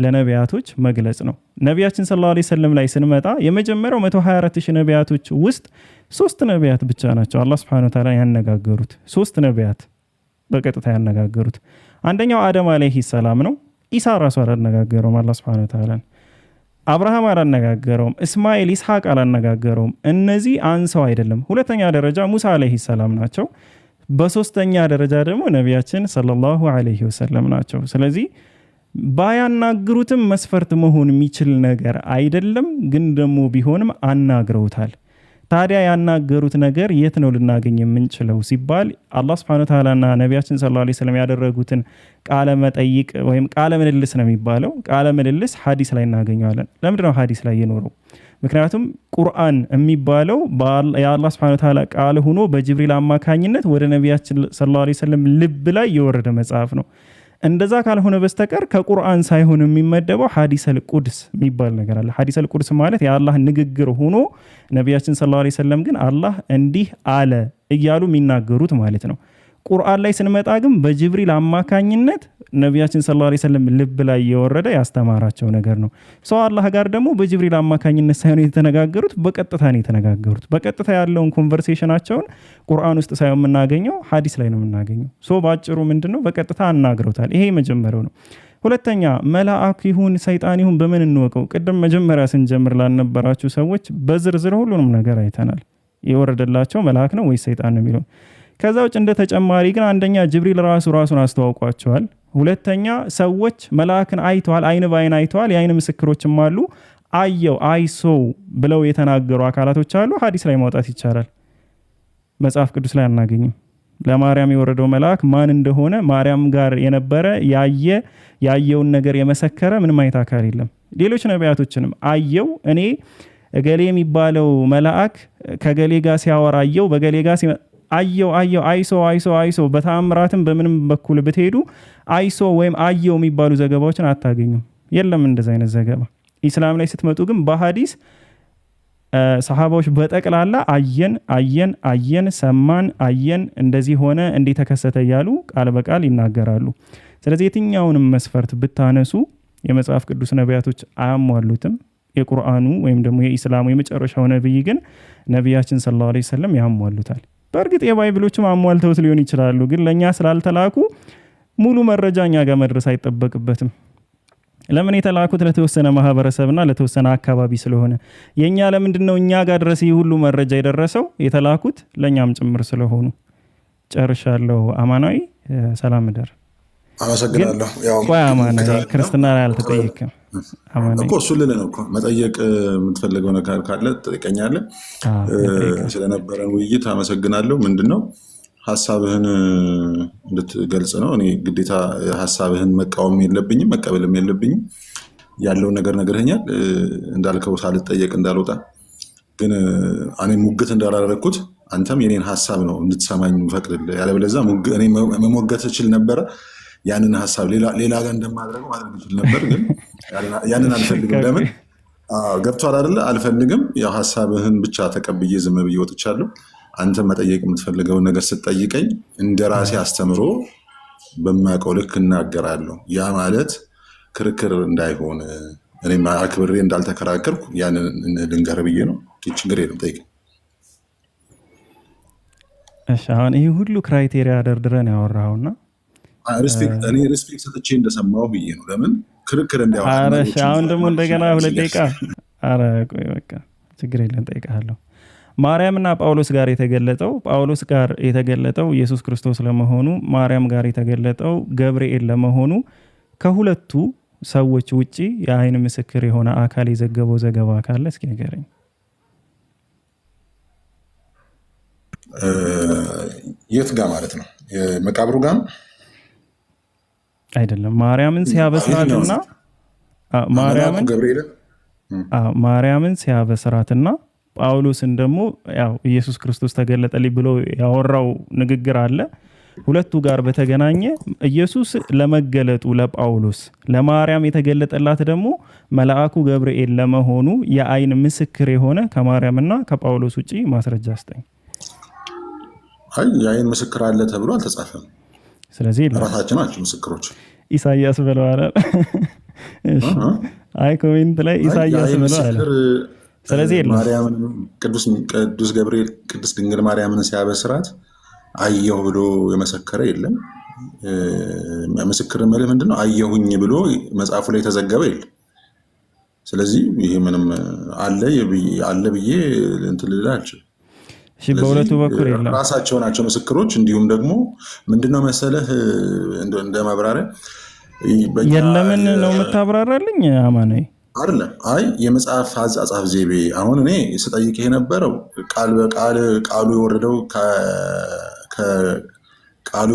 ለነቢያቶች መግለጽ ነው። ነቢያችን ሰለላሁ ዐለይሂ ወሰለም ላይ ስንመጣ የመጀመሪያው 124,000 ነቢያቶች ውስጥ 3 ነቢያት ብቻ ናቸው አላህ Subhanahu Wa Ta'ala ያነጋገሩት። 3 ነቢያት በቀጥታ ያነጋገሩት። አንደኛው አደም አለይሂ ሰላም ነው። ኢሳ ራሱ አላነጋገረውም አላህ Subhanahu Wa Ta'ala። አብርሃም አላነጋገረውም፣ እስማኤል ኢስሐቅ አላነጋገረውም። እነዚህ አንሰው አይደለም። ሁለተኛ ደረጃ ሙሳ አለይሂ ሰላም ናቸው። በሶስተኛ ደረጃ ደግሞ ነቢያችን ሰለላሁ ዐለይሂ ወሰለም ናቸው። ስለዚህ ባያናግሩትም መስፈርት መሆን የሚችል ነገር አይደለም፣ ግን ደግሞ ቢሆንም አናግረውታል። ታዲያ ያናገሩት ነገር የት ነው ልናገኝ የምንችለው ሲባል አላህ Subhanahu Wa Ta'ala እና ነቢያችን ሰለላሁ ዐለይሂ ወሰለም ያደረጉትን ቃለ መጠይቅ ወይም ቃለ ምልልስ ነው የሚባለው። ቃለ ምልልስ ሐዲስ ላይ እናገኘዋለን። ለምንድን ነው ሐዲስ ላይ የኖረው? ምክንያቱም ቁርአን የሚባለው የአላህ Subhanahu Wa Ta'ala ቃል ሆኖ በጅብሪል አማካኝነት ወደ ነቢያችን ሰለላሁ ዐለይሂ ወሰለም ልብ ላይ የወረደ መጽሐፍ ነው። እንደዛ ካልሆነ በስተቀር ከቁርአን ሳይሆን የሚመደበው ሐዲሰል ቁድስ የሚባል ነገር አለ። ሐዲሰል ቁድስ ማለት የአላህ ንግግር ሆኖ ነቢያችን ሰለላሁ ዐለይሂ ወሰለም ግን አላህ እንዲህ አለ እያሉ የሚናገሩት ማለት ነው። ቁርአን ላይ ስንመጣ ግን በጅብሪል አማካኝነት ነቢያችን ሰለላሁ ዐለይሂ ወሰለም ልብ ላይ የወረደ ያስተማራቸው ነገር ነው። ሰው አላህ ጋር ደግሞ በጅብሪል አማካኝነት ሳይሆን የተነጋገሩት በቀጥታ ነው የተነጋገሩት። በቀጥታ ያለውን ኮንቨርሴሽናቸውን ቁርአን ውስጥ ሳይሆን የምናገኘው ሐዲስ ላይ ነው የምናገኘው። ሶ ባጭሩ ምንድነው በቀጥታ አናግረውታል። ይሄ መጀመሪያው ነው። ሁለተኛ መልአክ ይሁን ሰይጣን ይሁን በምን እንወቀው? ቅድም መጀመሪያ ስንጀምር ላልነበራችሁ ሰዎች በዝርዝር ሁሉንም ነገር አይተናል። የወረደላቸው መልአክ ነው ወይስ ሰይጣን ነው የሚለው። ከዛ ውጭ እንደ ተጨማሪ ግን አንደኛ ጅብሪል ራሱን አስተዋውቋቸዋል። ሁለተኛ ሰዎች መልአክን አይተዋል፣ አይን ባይን አይተዋል፣ የአይን ምስክሮችም አሉ። አየው አይሶው ብለው የተናገሩ አካላቶች አሉ። ሐዲስ ላይ ማውጣት ይቻላል። መጽሐፍ ቅዱስ ላይ አናገኝም። ለማርያም የወረደው መልአክ ማን እንደሆነ ማርያም ጋር የነበረ ያየውን ነገር የመሰከረ ምንም አይነት አካል የለም። ሌሎች ነቢያቶችንም አየው እኔ እገሌ የሚባለው መልአክ ከገሌ ጋር ሲያወራ አየው በገሌ ጋር አየው አይሶ በተአምራትም በምንም በኩል ብትሄዱ አይሶ ወይም አየው የሚባሉ ዘገባዎችን አታገኙም። የለም እንደዛ አይነት ዘገባ። ኢስላም ላይ ስትመጡ ግን በሐዲስ ሰሃባዎች በጠቅላላ አየን ሰማን አየን እንደዚህ ሆነ እንዲህ ተከሰተ እያሉ ቃል በቃል ይናገራሉ። ስለዚህ የትኛውንም መስፈርት ብታነሱ የመጽሐፍ ቅዱስ ነቢያቶች አያሟሉትም። የቁርአኑ ወይም ደግሞ የኢስላሙ የመጨረሻው ነብይ ግን ነቢያችን ሰለላሁ ዐለይሂ ወሰለም ያሟሉታል። በእርግጥ የባይብሎችም አሟልተውት ሊሆን ይችላሉ፣ ግን ለእኛ ስላልተላኩ ሙሉ መረጃ እኛ ጋር መድረስ አይጠበቅበትም። ለምን የተላኩት ለተወሰነ ማህበረሰብና ለተወሰነ አካባቢ ስለሆነ የኛ ለምንድን ነው እኛ ጋር ድረስ ይህ ሁሉ መረጃ የደረሰው? የተላኩት ለኛም ጭምር ስለሆኑ። ጨርሻለሁ። አማናዊ ሰላም እደር። አመሰግናለሁ። ያው አማናዊ ክርስትና ላይ አልተጠየቅም እኮ እሱ ልልህ ነው እኮ መጠየቅ የምትፈልገው ነገር ካለ ትጠይቀኛለህ። ስለነበረን ውይይት አመሰግናለሁ። ምንድነው ሀሳብህን እንድትገልጽ ነው። እኔ ግዴታ ሀሳብህን መቃወም የለብኝም መቀበልም የለብኝም። ያለውን ነገር ነግረኸኛል። እንዳልከው ሳልጠየቅ እንዳልወጣ ግን እኔ ሙግት እንዳላደረግኩት አንተም የኔን ሀሳብ ነው እንድትሰማኝ ፈቅድልህ። ያለበለዚያ እኔ መሞገት እችል ነበረ። ያንን ሀሳብ ሌላ ጋር እንደማድረገው ማድረግ እችል ነበር፣ ግን ያንን አልፈልግም። ለምን ገብቶሃል አይደለ? አልፈልግም። ያው ሀሳብህን ብቻ ተቀብዬ ዝም ብዬ ወጥቻለሁ። አንተ መጠየቅ የምትፈልገውን ነገር ስትጠይቀኝ እንደ ራሴ አስተምሮ በማውቀው ልክ እናገራለሁ። ያ ማለት ክርክር እንዳይሆን እኔም አክብሬ እንዳልተከራከርኩ ያንን ልንገርህ ብዬ ነው። ችግር የለም ጠይቀኝ። እሺ አሁን ይህ ሁሉ ክራይቴሪያ ደርድረን ያወራውና እኔ ሪስፔክት ሰጥቼ እንደሰማሁ ብዬ ነው። ለምን ክርክር እንዲያወራ አሁን ደግሞ እንደገና 2 ደቂቃ ኧረ ቆይ በቃ ችግር የለም ጠይቃለሁ። ማርያምና ጳውሎስ ጋር የተገለጠው ኢየሱስ ክርስቶስ ለመሆኑ፣ ማርያም ጋር የተገለጠው ገብርኤል ለመሆኑ ከሁለቱ ሰዎች ውጪ የአይን ምስክር የሆነ አካል የዘገበው ዘገባ ካለ እስኪ ንገረኝ። የት ጋር ማለት ነው? መቃብሩ ጋር አይደለም። ማርያምን ሲያበስራትና ማርያምን ሲያበስራትና ጳውሎስን ደግሞ ያው ኢየሱስ ክርስቶስ ተገለጠልኝ ብሎ ያወራው ንግግር አለ። ሁለቱ ጋር በተገናኘ ኢየሱስ ለመገለጡ ለጳውሎስ፣ ለማርያም የተገለጠላት ደግሞ መልአኩ ገብርኤል ለመሆኑ የአይን ምስክር የሆነ ከማርያምና ከጳውሎስ ውጪ ማስረጃ አስጠኝ። የአይን ምስክር አለ ተብሎ አልተጻፈም። ስለዚህ ራሳችን ናቸው ምስክሮች። ኢሳያስ ብለዋል። አይ ኮሜንት ላይ ኢሳያስ ብለዋል። ስለዚህ ማርያምን ቅዱስ ገብርኤል ቅድስት ድንግል ማርያምን ሲያበስራት አየሁ ብሎ የመሰከረ የለም። ምስክር መልህ ምንድነው? አየሁኝ ብሎ መጽሐፉ ላይ የተዘገበ የለም። ስለዚህ ይሄ ምንም አለ ብዬ እንትን ልልህ አልችልም። በሁለቱ በኩል የለም፣ ራሳቸው ናቸው ምስክሮች። እንዲሁም ደግሞ ምንድነው መሰለህ እንደ ማብራሪያ የለምን ነው የምታብራራልኝ አማናዊ አይደለም። አይ የመጽሐፍ አጻጻፍ ዘይቤ አሁን እኔ ስጠይቅ የነበረው ቃል በቃል ቃሉ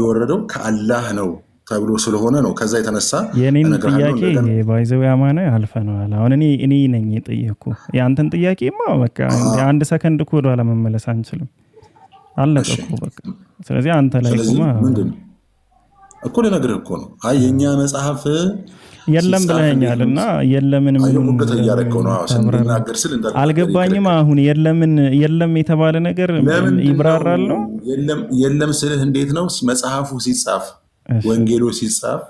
የወረደው ከአላህ ነው ተብሎ ስለሆነ ነው። ከዛ የተነሳ የኔን ጥያቄ ባይዘው አማናዊ አልፈነዋል። አሁን እኔ ነኝ የጠየኩ የአንተን ጥያቄማ በቃ አንድ ሰከንድ እኮ ወደ ኋላ መመለስ አንችልም። አለቀ እኮ በቃ። ስለዚህ አንተ ላይ ቁማ እኮ ልነግርህ እኮ ነው። አይ የኛ መጽሐፍ የለም ብለኸኛልና የለምን አልገባኝም። አሁን የለም የተባለ ነገር ይብራራል ነው። የለም ስልህ እንዴት ነው መጽሐፉ ሲጻፍ ወንጌሉ ሲጻፍ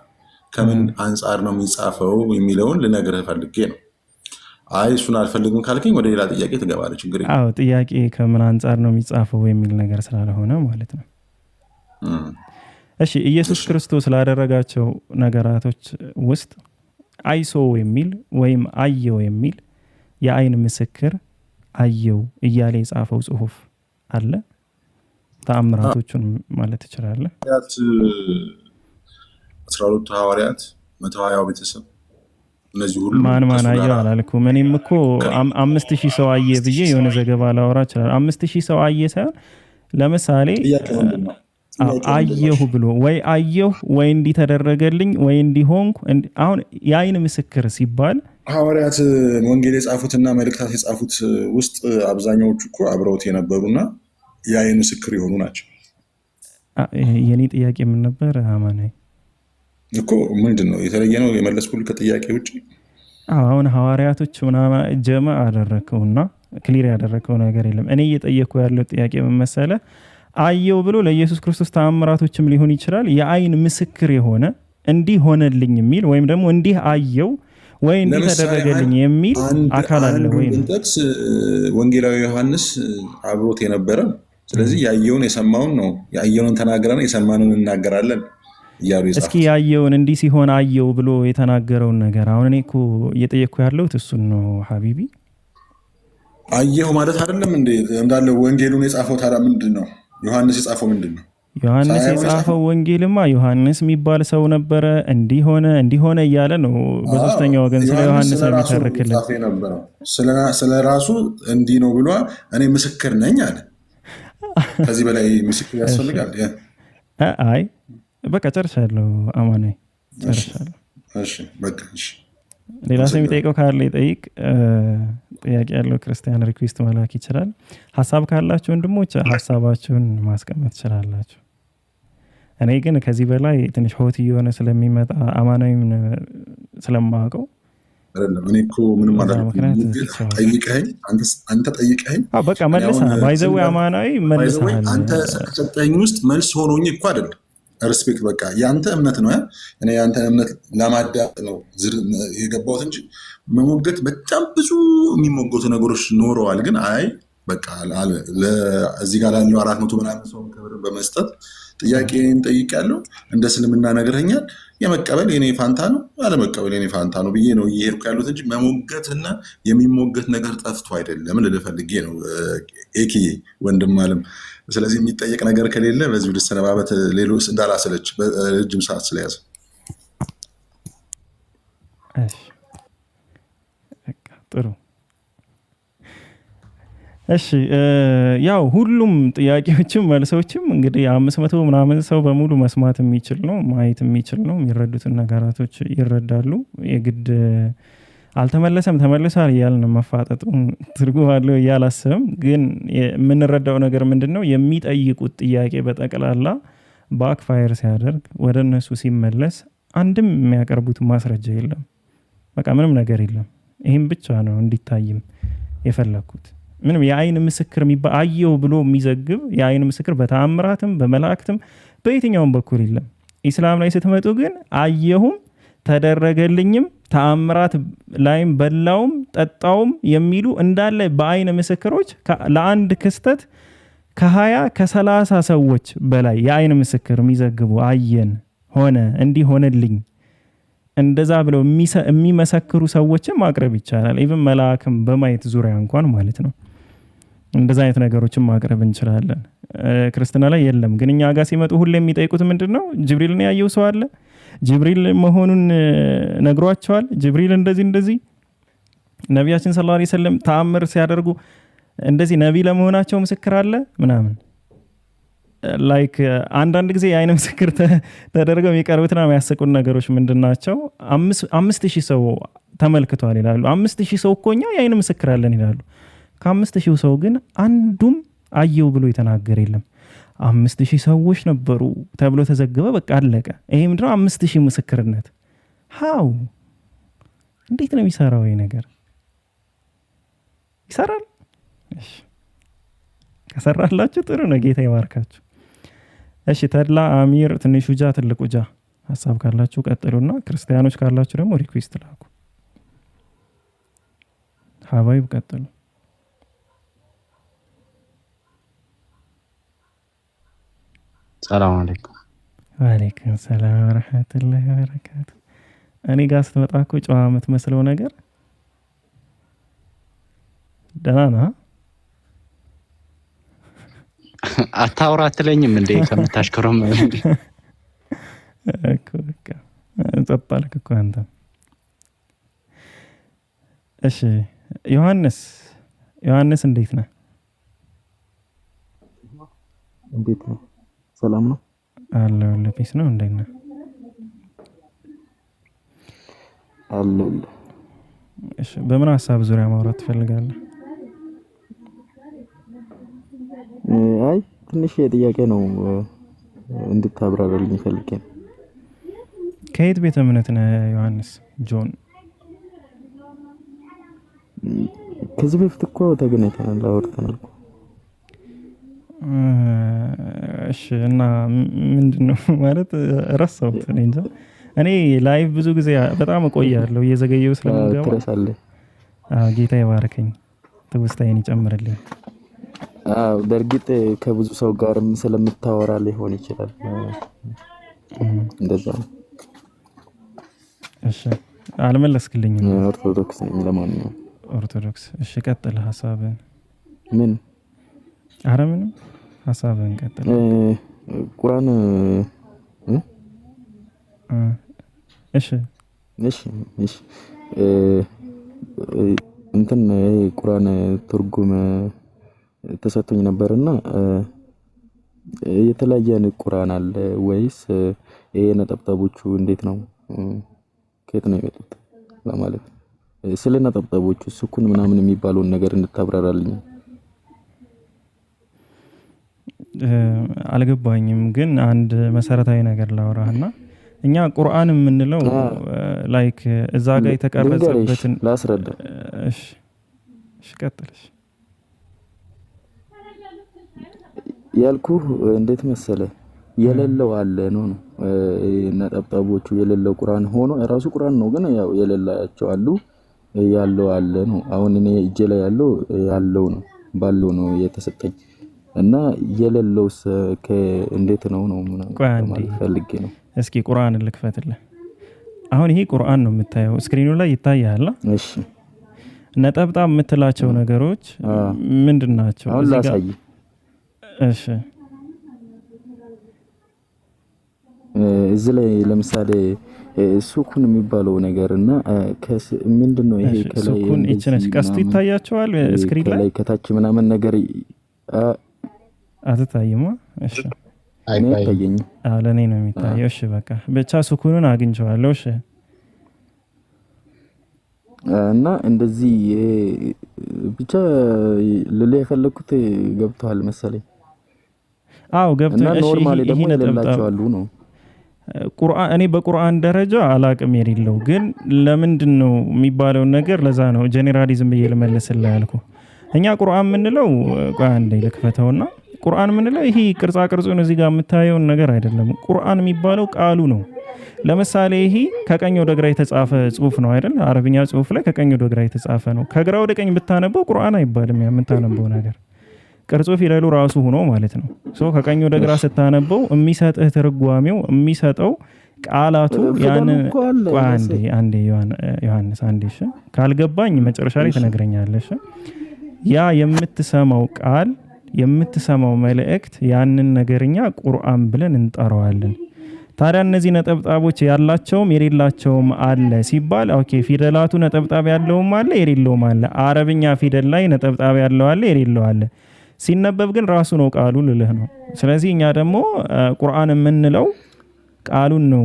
ከምን አንጻር ነው የሚጻፈው የሚለውን ልነግርህ ፈልጌ ነው። አይ እሱን አልፈልግም ካልከኝ ወደ ሌላ ጥያቄ ትገባለህ። ችግር የለም። አዎ ጥያቄ ከምን አንጻር ነው የሚጻፈው የሚል ነገር ስላልሆነ ማለት ነው። እሺ ኢየሱስ ክርስቶስ ላደረጋቸው ነገራቶች ውስጥ አይሶ የሚል ወይም አየው የሚል የአይን ምስክር አየው እያለ የጻፈው ጽሁፍ አለ። ተአምራቶቹን ማለት ትችላለህ። 12 ሐዋርያት 120 ቤተሰብ እነዚህ ሁሉ ማን አየው አላልኩም። እኔም እኮ 5000 ሰው አየ ብዬ የሆነ ዘገባ ላወራ እችላለሁ። 5000 ሰው አየ ሳይሆን ለምሳሌ አየሁ ብሎ ወይ አየሁ ወይ እንዲህ ተደረገልኝ ወይ እንዲሆንኩ። አሁን የአይን ምስክር ሲባል ሐዋርያት ወንጌል የጻፉትና መልእክታት የጻፉት ውስጥ አብዛኛዎቹ እኮ አብረውት የነበሩና የአይን ምስክር የሆኑ ናቸው። የኔ ጥያቄ ምን ነበር አማናይ? እኮ ምንድን ነው የተለየ ነው የመለስኩልህ ከጥያቄ ውጭ? አሁን ሐዋርያቶች ምናምን ጀማ አደረከውና ክሊር ያደረከው ነገር የለም። እኔ እየጠየኩ ያለው ጥያቄ ምን መሰለህ? አየው ብሎ ለኢየሱስ ክርስቶስ ተአምራቶችም ሊሆን ይችላል የአይን ምስክር የሆነ እንዲህ ሆነልኝ የሚል ወይም ደግሞ እንዲህ አየው ወይ እንዲህ ተደረገልኝ የሚል አካል አለ ወይ? ጥቅስ ወንጌላዊ ዮሐንስ አብሮት የነበረ ስለዚህ ያየውን የሰማውን ነው ያየውን ተናገረን የሰማነውን እናገራለን እያሉ ይጻፉ። እስኪ ያየውን እንዲህ ሲሆን አየው ብሎ የተናገረውን ነገር አሁን እኔ እኮ እየጠየቅኩ ያለሁት እሱን ነው ሀቢቢ። አየው ማለት አይደለም እንዴ እንዳለ ወንጌሉን የጻፈው ታዲያ ምንድን ነው? ዮሐንስ የጻፈው ምንድን ነው? ዮሐንስ የጻፈው ወንጌልማ ዮሐንስ የሚባል ሰው ነበረ እንዲሆነ እያለ ነው በሶስተኛ ወገን ስለ ዮሐንስ የሚተርክልን። ስለ ራሱ እንዲህ ነው ብሎ እኔ ምስክር ነኝ አለ። ከዚህ በላይ ምስክር ያስፈልጋል? አይ በቃ ጨርሻለሁ። አማናይ ጨርሻለሁ። እሺ በቃ እሺ። ሌላ ሰው የሚጠይቀው ካለ ይጠይቅ። ጥያቄ ያለው ክርስቲያን ሪኩዌስት መላክ ይችላል። ሀሳብ ካላችሁ ወንድሞች ሀሳባችሁን ማስቀመጥ ትችላላችሁ። እኔ ግን ከዚህ በላይ ትንሽ ሆት እየሆነ ስለሚመጣ አማናዊም ስለማውቀው አይደለም። እኔ እኮ ምንም ማለት ጠይቀኸኝ አንተ ጠይቀኸኝ በቃ መልሰሃል። ባይዘው አማናዊ መልሰሃል። አንተ ሰጠኝ ውስጥ መልስ ሆኖኝ እኮ አይደለም። ሪስፔክት በቃ ያንተ እምነት ነው። እኔ ያንተ እምነት ለማዳጥ ነው የገባሁት እንጂ መሞገት በጣም ብዙ የሚሞገቱ ነገሮች ኖረዋል። ግን አይ በቃ እዚህ ጋር ላለው 400 ምናምን ሰው ክብር በመስጠት ጥያቄን ጠይቄያለሁ። እንደ እስልምና ነግረኸኛል። የመቀበል የኔ ፋንታ ነው፣ ያለመቀበል የኔ ፋንታ ነው ብዬ ነው እየሄድኩ ያሉት እንጂ መሞገትና የሚሞገት ነገር ጠፍቶ አይደለም ልልህ ፈልጌ ነው ኤኪዬ ወንድም አለም። ስለዚህ የሚጠየቅ ነገር ከሌለ በዚህ ልሰነባበት፣ ሌሎች እንዳላሰለች ረጅም ሰዓት ስለያዘ። ጥሩ እሺ። ያው ሁሉም ጥያቄዎችም መልሶችም እንግዲህ 500 ምናምን ሰው በሙሉ መስማት የሚችል ነው፣ ማየት የሚችል ነው። የሚረዱትን ነገራቶች ይረዳሉ። የግድ አልተመለሰም ተመልሷል እያልን መፋጠጡ ትርጉም አለው እያላስብም። ግን የምንረዳው ነገር ምንድን ነው? የሚጠይቁት ጥያቄ በጠቅላላ ባክፋየር ሲያደርግ ወደ እነሱ ሲመለስ አንድም የሚያቀርቡት ማስረጃ የለም። በቃ ምንም ነገር የለም። ይህም ብቻ ነው እንዲታይም የፈለግኩት። ምንም የአይን ምስክር የሚባል አየው ብሎ የሚዘግብ የአይን ምስክር በተአምራትም በመላእክትም በየትኛውም በኩል የለም። ኢስላም ላይ ስትመጡ ግን አየሁም ተደረገልኝም ተአምራት ላይም በላውም ጠጣውም የሚሉ እንዳለ በአይን ምስክሮች ለአንድ ክስተት ከ20 ከ30 ሰዎች በላይ የአይን ምስክር የሚዘግቡ አየን፣ ሆነ፣ እንዲህ ሆነልኝ እንደዛ ብለው የሚመሰክሩ ሰዎችን ማቅረብ ይቻላል። ኢቭን መልአክም በማየት ዙሪያ እንኳን ማለት ነው። እንደዛ አይነት ነገሮችን ማቅረብ እንችላለን። ክርስትና ላይ የለም። ግን እኛ ጋር ሲመጡ ሁሌ የሚጠይቁት ምንድን ነው? ጅብሪልን ያየው ሰው አለ? ጅብሪል መሆኑን ነግሯቸዋል? ጅብሪል እንደዚህ ነቢያችን ሰለላሁ ዐለይሂ ወሰለም ተአምር ሲያደርጉ እንደዚህ ነቢይ ለመሆናቸው ምስክር አለ ምናምን። ላይክ አንዳንድ ጊዜ የአይን ምስክር ተደርገው የሚቀርቡትና የሚያስቁን ነገሮች ምንድናቸው? 5000 ሰው ተመልክቷል ይላሉ። 5000 ሰው እኮ እኛ የአይን ምስክር አለን ይላሉ። ከ5000 ሰው ግን አንዱም አየው ብሎ የተናገረ የለም። 5000 ሰዎች ነበሩ ተብሎ ተዘገበ፣ በቃ አለቀ። ይሄ ምንድነው? 5000 ምስክርነት። ሃው እንዴት ነው የሚሰራው? ይሄ ነገር ይሰራል? እሺ ከሰራላችሁ ጥሩ ነው፣ ጌታ ይባርካችሁ። እሺ ተድላ አሚር፣ ትንሹ ጃ ትልቁ ጃ ሀሳብ ካላችሁ ቀጥሉና ክርስቲያኖች ካላችሁ ደግሞ ሪኩዌስት ላኩ። ሀባይብ ቀጥሉ። ሰላም አለይኩም። ወአለይኩም ሰላም ወራህመቱላሂ ወበረካቱ። እኔ ጋር ስትመጣ እኮ ጨዋ የምትመስለው ነገር ደህና ነህ? አታውራ አትለኝም እንዴ? ከምታሽከረም እኮ በቃ ጸጥታልክ እኮ አንተ። እሺ ዮሐንስ እንዴት ነህ? እንዴት ነው? ሰላም ነው አለው። ለፒስ ነው እንዴት ነህ? አለው። እሺ በምን ሀሳብ ዙሪያ ማውራት ትፈልጋለህ? አይ ትንሽ የጥያቄ ነው እንድታብራራልኝ ፈልጌ ነው። ከየት ቤተ እምነት ነህ ዮሐንስ? ጆን ከዚህ በፊት እኮ ተገናኝተናል፣ አውርተናል እኮ። እሺ እና ምንድነው ማለት ረሳሁት። እኔ እንጃ። እኔ ላይቭ ብዙ ጊዜ በጣም እቆያለሁ እየዘገየው ስለምገባ። ትረሳለህ። ጌታ ይባርከኝ፣ ትውስታዬን ይጨምርልኝ። በእርግጥ ከብዙ ሰው ጋርም ስለምታወራ ሊሆን ይችላል። እንደዛ ነው። እሺ አልመለስክልኝም። ኦርቶዶክስ ነኝ ለማንኛውም። ኦርቶዶክስ። እሺ ቀጥል ሐሳብህን። ምን? ኧረ ምንም ሐሳብህን ቀጥል። ቁርአን እሺ እንትን ቁርአን ትርጉም ተሰጥቶኝ ነበርና የተለያየ ቁርአን አለ ወይስ ይሄ ነጠብጣቦቹ እንዴት ነው? ከየት ነው የመጡት ለማለት ስለ ነጠብጣቦቹ ሱኩን ምናምን የሚባለውን ነገር እንድታብራራልኝ። አልገባኝም፣ ግን አንድ መሰረታዊ ነገር ላውራህና እኛ ቁርአን የምንለው ላይክ እዛ ጋር የተቀረጸበትን ላስረዳ። እሺ ቀጥልሽ ያልኩህ እንዴት መሰለ የሌለው አለ ነው ነጠብጣቦቹ የሌለው ቁርአን ሆኖ ራሱ ቁርአን ነው፣ ግን ያው የሌላቸው አሉ ያለው አለ ነው። አሁን እኔ እጄ ላይ ያለው ነው ባለው ነው የተሰጠኝ እና የሌለውስ እንዴት ነው ማለት ፈልጌ ነው። እስኪ ቁርአን ልክፈትልህ። አሁን ይሄ ቁርአን ነው የምታየው፣ ስክሪኑ ላይ ይታያል። እሺ ነጠብጣብ የምትላቸው ነገሮች ምንድን ናቸው? አሁን ላሳይ። እሺ እዚህ ላይ ለምሳሌ ሱኩን የሚባለው ነገርና ምንድነው ይሄ ከላይ ሱኩን እቺነች ቀስቱ ይታያቸዋል ስክሪን ላይ ከታች ምናምን ነገር አትታይማ? እሺ አይታየኝ። ለኔ ነው የሚታየው። እሺ በቃ ብቻ ሱኩኑን አግኝቼዋለሁ። እሺ እና እንደዚህ ብቻ ልልህ የፈለኩት ገብቷል መሰለኝ። አዎ ገብቷል። እሺ ኖርማሊ ደግሞ የሌላቸው አሉ ነው ቁርአን። እኔ በቁርአን ደረጃ አላቅም የሌለው ግን ለምንድን ነው የሚባለው ነገር ለዛ ነው ጄኔራሊዝም ብዬ ልመልስልህ ያልኩ። እኛ ቁርአን የምንለው አንዴ ልክፈተውና ቁርአን የምንለው ይሄ ቅርጻ ቅርጹን እዚህ ጋር የምታየውን ነገር አይደለም። ቁርአን የሚባለው ቃሉ ነው። ለምሳሌ ይሄ ከቀኝ ወደ ግራ የተጻፈ ጽሁፍ ነው አይደል? አረብኛ ጽሁፍ ላይ ከቀኝ ወደ ግራ የተጻፈ ነው። ከግራ ወደ ቀኝ ብታነበው ቁርአን አይባልም። የምታነበው ነገር ቅርጹ ፊደሉ ራሱ ሆኖ ማለት ነው። ከቀኝ ወደ ግራ ስታነበው የሚሰጥህ ትርጓሜው የሚሰጠው ቃላቱ ያንን አንዴ ዮሐንስ አንዴ እሺ፣ ካልገባኝ መጨረሻ ላይ ትነግረኛለሽ። ያ የምትሰማው ቃል የምትሰማው መልእክት ያንን ነገርኛ ቁርአን ብለን እንጠራዋለን። ታዲያ እነዚህ ነጠብጣቦች ያላቸውም የሌላቸውም አለ ሲባል ኦኬ፣ ፊደላቱ ነጠብጣብ ያለውም አለ የሌለውም አለ። አረብኛ ፊደል ላይ ነጠብጣብ ያለው አለ የሌለው አለ። ሲነበብ ግን ራሱ ነው ቃሉ ልልህ ነው። ስለዚህ እኛ ደግሞ ቁርአን የምንለው ቃሉን ነው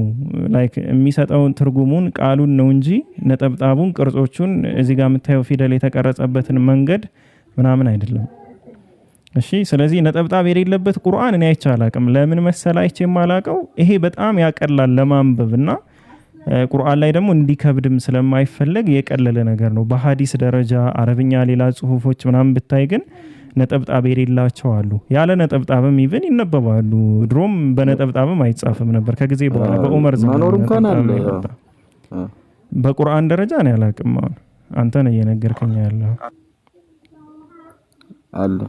ላይክ የሚሰጠውን ትርጉሙን ቃሉን ነው እንጂ ነጠብጣቡን ቅርጾቹን እዚህ ጋር የምታየው ፊደል የተቀረጸበትን መንገድ ምናምን አይደለም። እሺ ስለዚህ ነጠብጣብ የሌለበት ቁርአን እኔ አይቼ አላቅም። ለምን መሰል አይቼ የማላቀው ይሄ በጣም ያቀላል ለማንበብና ቁርአን ላይ ደግሞ እንዲከብድም ስለማይፈለግ የቀለለ ነገር ነው። በሐዲስ ደረጃ አረብኛ ሌላ ጽሁፎች ምናምን ብታይ ግን ነጠብጣብ የሌላቸው አሉ። ያለ ነጠብጣብም ይብን ይነበባሉ። ድሮም በነጠብጣብም አይጻፍም ነበር። ከጊዜ በኋላ በዑመር ዘመን በቁርአን ደረጃ እኔ አላቅም። አሁን አንተ ነህ እየነገርከኝ ያለው አለ